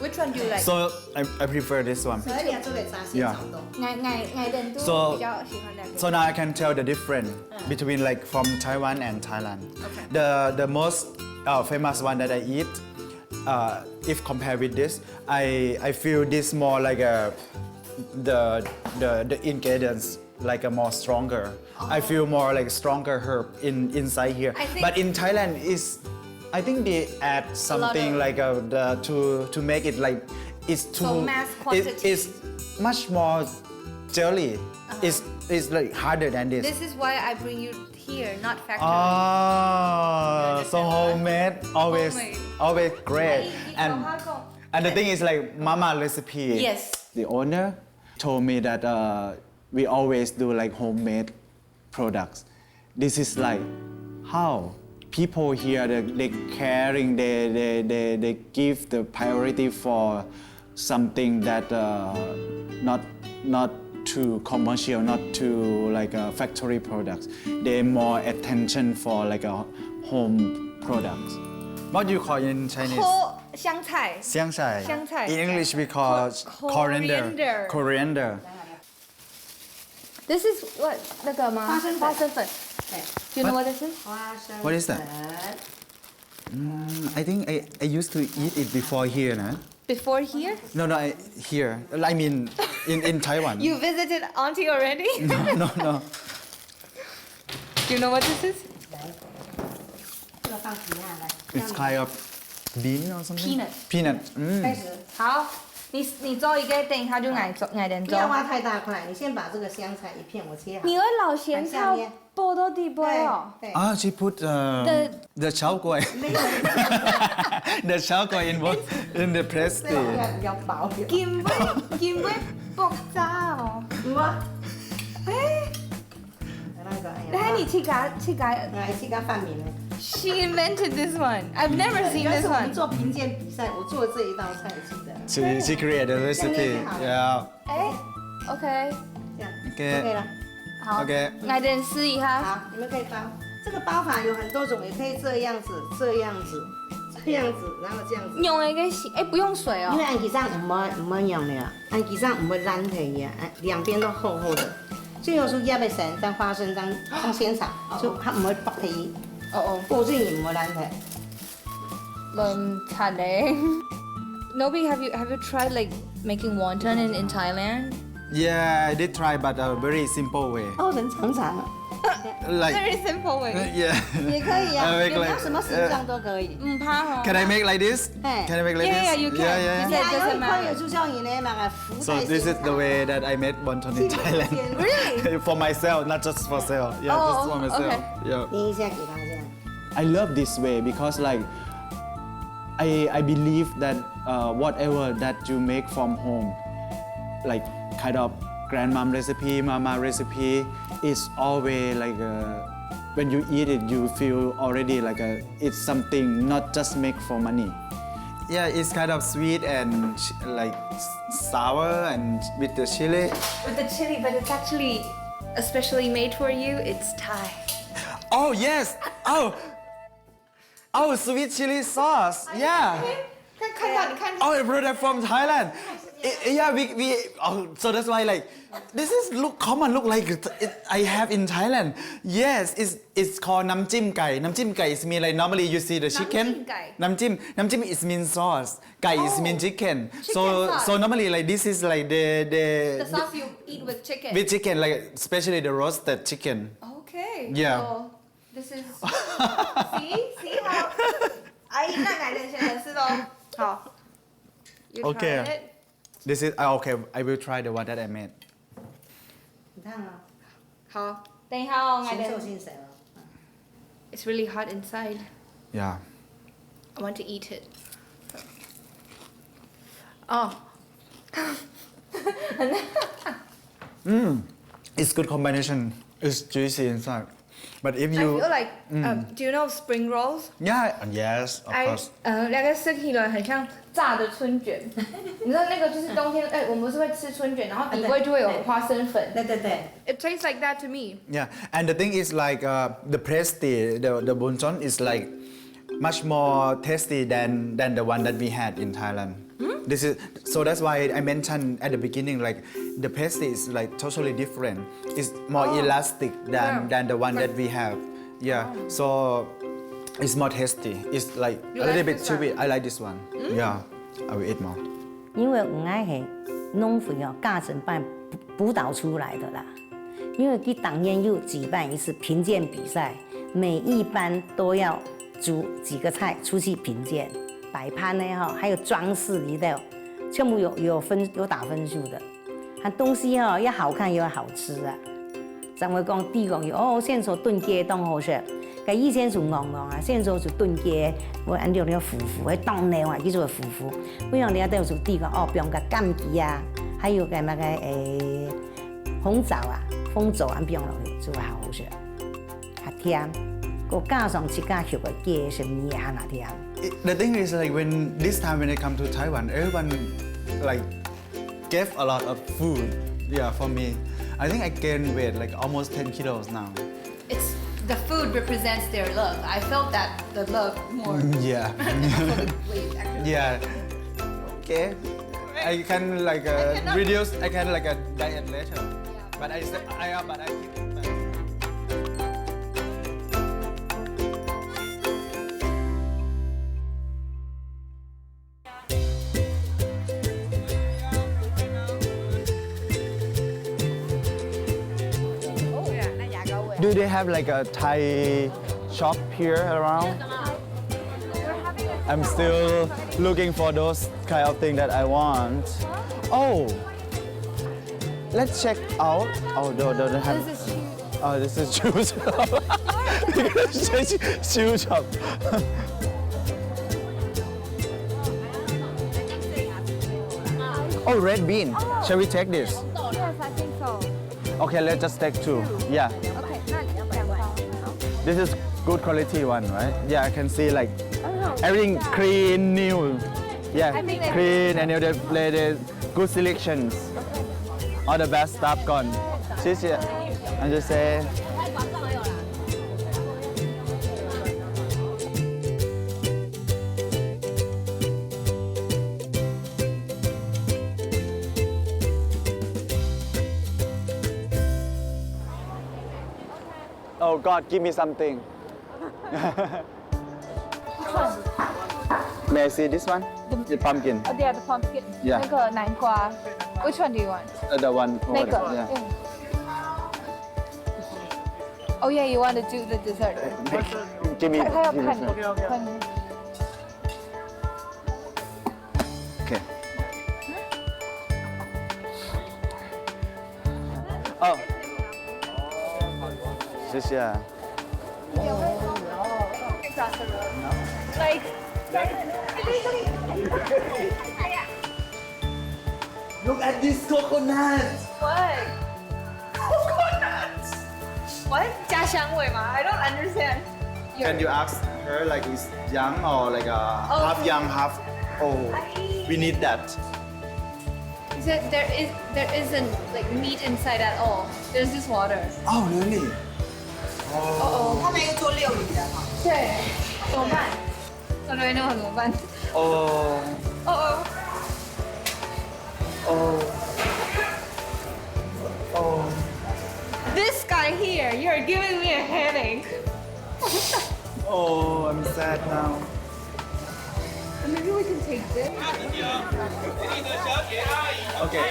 Which one do you like? So I prefer this one. Yeah. So now I can tell the difference between like from Taiwan and Thailand. Okay. The most famous one that I eat, if compared with this, I feel this more like the ingredients like a more stronger. I feel more like stronger herb inside here. But in Thailand I think they add something like to make it like it's too. So mass quantity. It's much more jelly. It's like harder than this. This is why I bring you here, not factory. So homemade, always great. And the thing is like mama recipe. Yes. The owner told me that we always do like homemade products. This is like how people here they caring, they give the priority for something that not too commercial, not too like factory products. They more attention for like a home products. What do you call in Chinese? 香菜。香菜. 香菜. In English we call coriander. Coriander. This is what 那个吗？花生粉。Do you know what this is? What is that? I think I used to eat it before here, no? Before here? No, here. I mean, in Taiwan. You visited Auntie already? No. Do you know what this is? It's kind of bean or something. Peanut. Peanut. 开始。好，你做一个等他就挨人做。不要挖太大块，你先把这个香菜一片我切好。你会老咸菜剥到底杯哦。She put the chao guai. The chao guai in the press. 比较薄。金杯爆炸哦。那你去搞饭米呢 She invented this one. I've never seen this one. 我们做评鉴比赛，我做这一道菜，记得。She created the recipe. Yeah. OK. 这样。OK 了。好。OK。来点试一下。好，你们可以包。这个包法有很多种，也可以这样子，这样子，然后这样子。用一个洗，不用水哦。因为按其上唔好用的啊，按其上唔会烂皮呀，两边都厚厚的。最后是压被成当花生当鲜草，就它唔会剥皮。保证唔會爛皮。差咧。Nobie, have you tried like making wonton in Thailand? Yeah, I did try, but a very simple way. 人长长啊。like Very simple way. yeah. 也可以啊， I make 你要 like 什么形状都可以。唔怕嗬。 Can I make like this? 哎 Can I make like Yeah, this? yeah, you can. Yeah, yeah. 你还有一块有就像你那嘛个福 So 袋 this is the way that I made wonton in Thailand. Really? For myself, not just for sale. Yeah, Oh, just for myself. okay. Yeah. 捏一下给他这样。 I love this way because like I believe that whatever that you make from home, like kind of grandmom recipe, mama recipe, is always like when you eat it, you feel already like it's something not just make for money. Yeah, it's kind of sweet and like sour and with the chili. With the chili, but it's actually especially made for you. It's Thai. Oh yes. Oh, sweet chili sauce. Yeah. 看到你看。 Oh, I brought that from Thailand. Yeah, we. Oh, so that's why like this is look like I have in Thailand. Yes, it's called nam jim gai. Nam jim gai is mean like normally you see the chicken. Nam jim is mean sauce. Gai is mean chicken. So normally like this is like The sauce you eat with chicken. with chicken, like especially the roasted chicken. Okay. Yeah. So this is see how 阿姨那改的先的是哦。好。You try Okay. it. This is okay. I will try the one that I made. 你看啊，好，等一下哦，我新手的。新手哦。 It's really hot inside. Yeah. I want to eat it. Oh. It's good combination. It's juicy inside. But if I you feel like, do you know spring rolls? yeah, yes, of course. 那个吃起来很像炸的春卷，你知道那个就是冬天，我们是会吃春卷，然后底部就会有花生粉。对对对。 It tastes like that to me. Yeah, and the thing is like the pasty, the bonchon is like much more tasty than the one that we had in Thailand. This is so that's why I mentioned at the beginning like the pasty is like totally different. It's more elastic than the one that we have. Yeah, so it's more tasty. It's like a little bit too sweet. I like this one. Yeah, I will eat more. 因为我爱系农会哦，教程班辅导出来的啦。因为佢当年又举办一次评鉴比赛，每一班都要煮几个菜出去评鉴，摆盘呢哈，还有装饰里头，全部有打分数的。它东西哦要好看又要好吃啊。咱会讲地讲哦，现做炖鸡当好食，佢以前做硬硬啊，现做炖鸡，我按照那个腐腐，喺当年话叫做腐腐。不像你喺度做地讲哦，不用个柑橘啊，还有个那个红枣啊、蜂枣啊，不用落去做好好食，较甜。个加上自家学个鸡什么也很甜。The thing is like when this time when I come to Taiwan, everyone like gave a lot of food. Yeah, for me, I think I gained weight like almost 10 kilos now. It's the food represents their love. I felt that the love more. Yeah. Yeah. Okay. I can like reduce. I can like a diet later. But I keep it back. Do they have like a Thai shop here around? I'm still looking for those kind of thing that I want. Oh, let's check out. Oh, don't have. This is shoe shop. Shoe shop. Oh, red bean. Shall we take this? Yes, I think so. Okay, let's just take two. Yeah. Okay, 那2包。 This is good quality one, right? Yeah, I can see like everything clean, new. Yeah, clean and the good selections. All the best stuff gone. 谢谢. And just say. Oh God, give me something. May I see this one? The pumpkin. Oh, they are the pumpkin. Yeah. 那个南瓜。Which one do you want? The one over 那个。 there. Yeah. Oh yeah, you want to do the dessert? Jimmy. 他要看你。 Okay. Oh. 谢谢。 Like. Look at this coconut. What? Coconut. What? 家乡味吗 I don't understand. Can you ask her like is young or like half young, half old? We need that. He said there isn't like meat inside at all. There's just water. Oh really? 他们要做料理的哈。对，怎么办？做料理那怎么办？ Oh. Oh. Oh. Oh. This guy here, you're giving me a headache. Oh, I'm sad now. Maybe we can take this. Okay.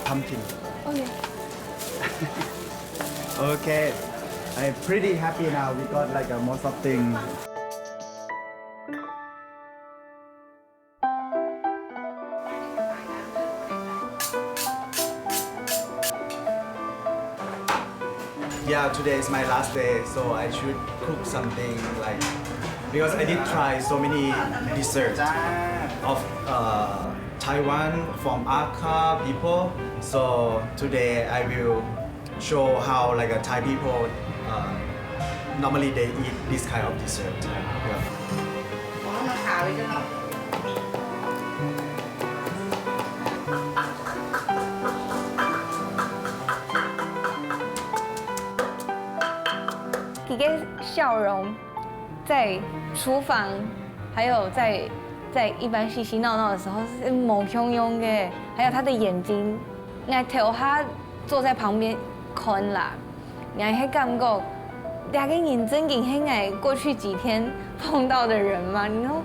Pumpkin. Oh yeah. Okay. I'm pretty happy now. We got like most of things. Yeah, today is my last day, so I should cook something like, because I did try so many desserts of Taiwan from Hakka people. So today I will show how like Thai people normally they eat this kind of dessert. Yeah. 一个笑容，在厨房，还有在一般嬉嬉闹闹的时候是毛汹涌的，还有他的眼睛，我头他坐在旁边看啦，我还感觉，两个眼真跟黑我过去几天碰到的人嘛，你说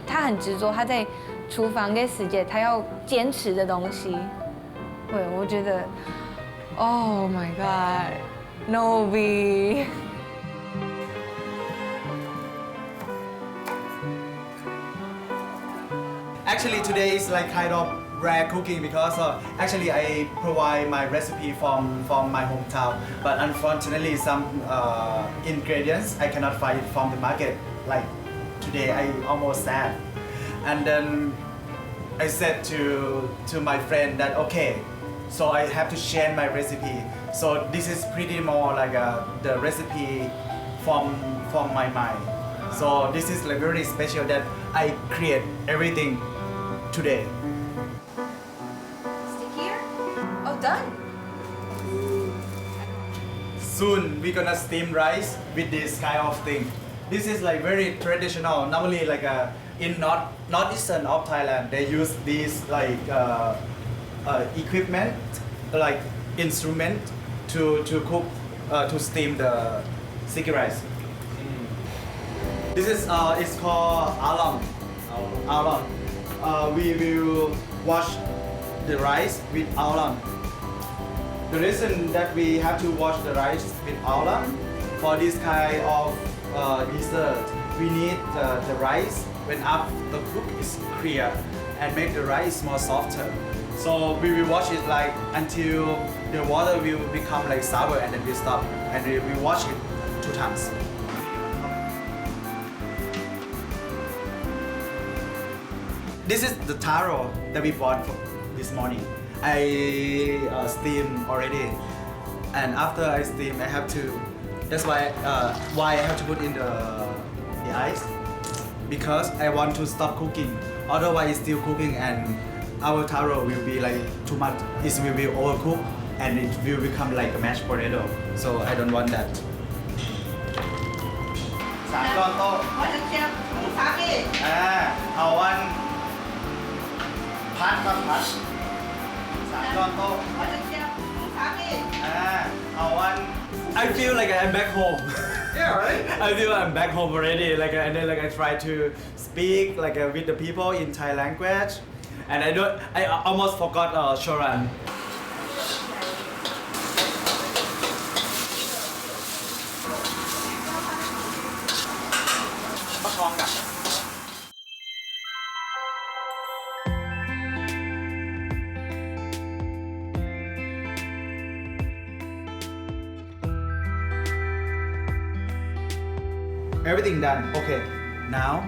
他很执着，他在厨房跟时间他要坚持的东西，对，我觉得 ，Oh my God，Nobie。 Actually, today is like kind of rare cooking because actually I provide my recipe from my hometown, but unfortunately some ingredients I cannot find from the market. Like today, I almost sad, and then I said to my friend that okay, so I have to share my recipe. So this is pretty more like the recipe from my mind. So this is like very special that I create everything today. Stick here. Oh, done. Soon we're gonna steam rice with this kind of thing. This is like very traditional. Normally like in northeastern of Thailand, they use these like equipment, like instrument to cook to steam the sticky rice. This is it's called along. Along. We will wash the rice with along. The reason that we have to wash the rice with along for this kind of dessert, we need the rice when after cook is clear and make the rice more softer. So we will wash it like until the water will become like sour and then we stop and we wash it 2 times. This is the taro that we bought this morning. I steam already, and after I steam, I have to. That's why I have to put in the ice, because I want to stop cooking. Otherwise, it's still cooking, and our taro will be like too much. It will be overcooked, and it will become like a mashed potato. So I don't want that. 3 ก้อนโต๊ะเอาวันพัดครับพัด3 ก้อนโต๊ะเอาวัน I feel like I'm back home. I feel I'm back home already. And then I try to speak with the people in Thai language, and I almost forgot Shoran. Everything done. Okay, now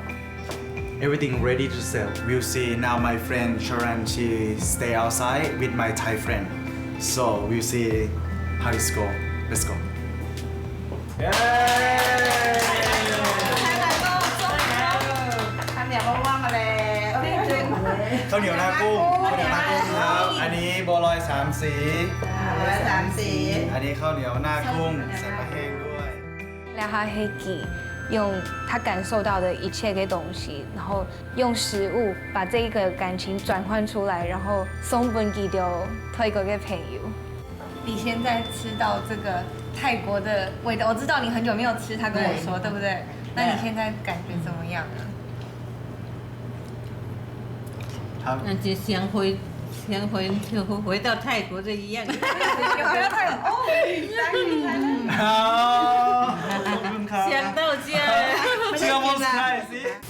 everything ready to sell. We'll see. Now my friend Sharon, she stay outside with my Thai friend. So we'll see how it's go. Let's go. Yay! ข้าวเหนียวหน้ากุ้งครับอันนี้บัวลอย3 สีอันนี้ข้าวเหนียวหน้ากุ้งใส่ปลาแห้งด้วย 让他可以用他感受到的一切给东西，然后用食物把这一个感情转换出来，然后送本给丢推给朋友。你现在吃到这个泰国的味道，我知道你很久没有吃，他跟我说，对不对？那你现在感觉怎么样呢？那就像回到泰国这一样。回到泰国哦，想到家。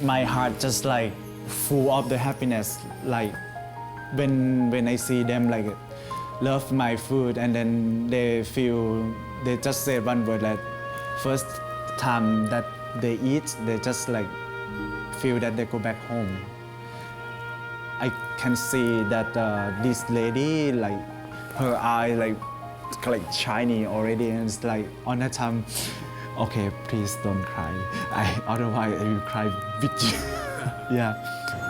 My heart just like full of the happiness. Like when I see them like love my food and then they just say one word like first time that they eat, they just like feel that they go back home. I can see that this lady, like her eye like shiny already, and it's like on that time, okay, please don't cry. Otherwise I will cry with you. Yeah.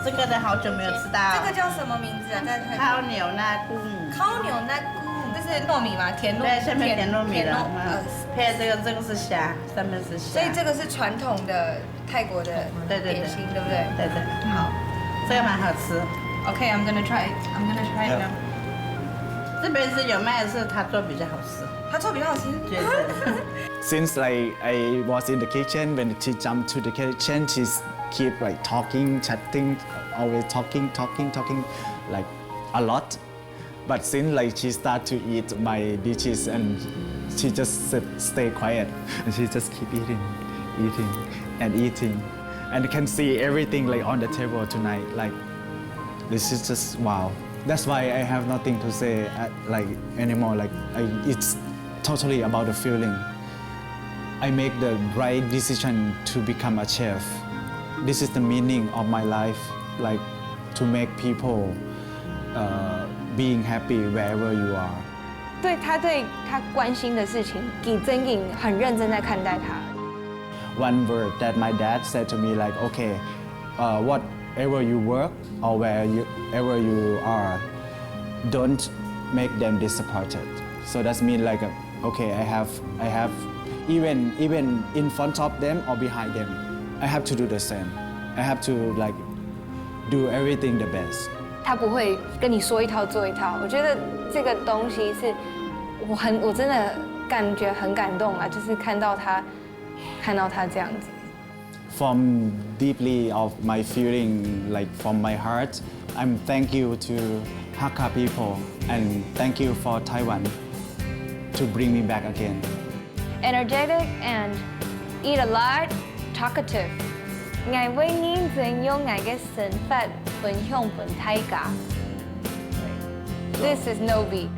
这个的好久没有吃到。这个叫什么名字啊？在烤牛纳กุ้ง。烤牛纳กุ้ง，这是糯米吗？甜糯米。对，下面甜糯米的。配这个是虾，上面是虾。所以这个是传统的泰国的点心，对不对？对。好，这个蛮好吃。Okay, I'm gonna try it. I'm gonna try it now. 这边是有卖的是他做比较好吃。他做比较好吃。Since like I was in the kitchen, when she jumped to the kitchen, she's keep like talking, chatting, always talking, like a lot. But since like she start to eat my dishes and she just stay quiet and she just keep eating, and you can see everything like on the table tonight. Like this is just wow. That's why I have nothing to say like anymore. Like it's totally about the feeling. I make the right decision to become a chef. This is the meaning of my life, like to make people being happy wherever you are. 对他关心的事情，给真颖很认真在看待他。One word that my dad said to me, like, okay, whatever you work or wherever you are, don't make them disappointed. So that's mean like, okay, I have even in front of them or behind them, I have to do the same. I have to like do everything the best. 他不会跟你说一套做一套。我觉得这个东西是我真的感觉很感动啊，就是看到他这样子。From deeply of my feeling, like from my heart, I'm thank you to Hakka people and thank you for Taiwan to bring me back again. Energetic and eat a lot, talkative. Ngài với nhiên dành vô ngài cái sinh phát phần hông phần thái cả. This is Nobie.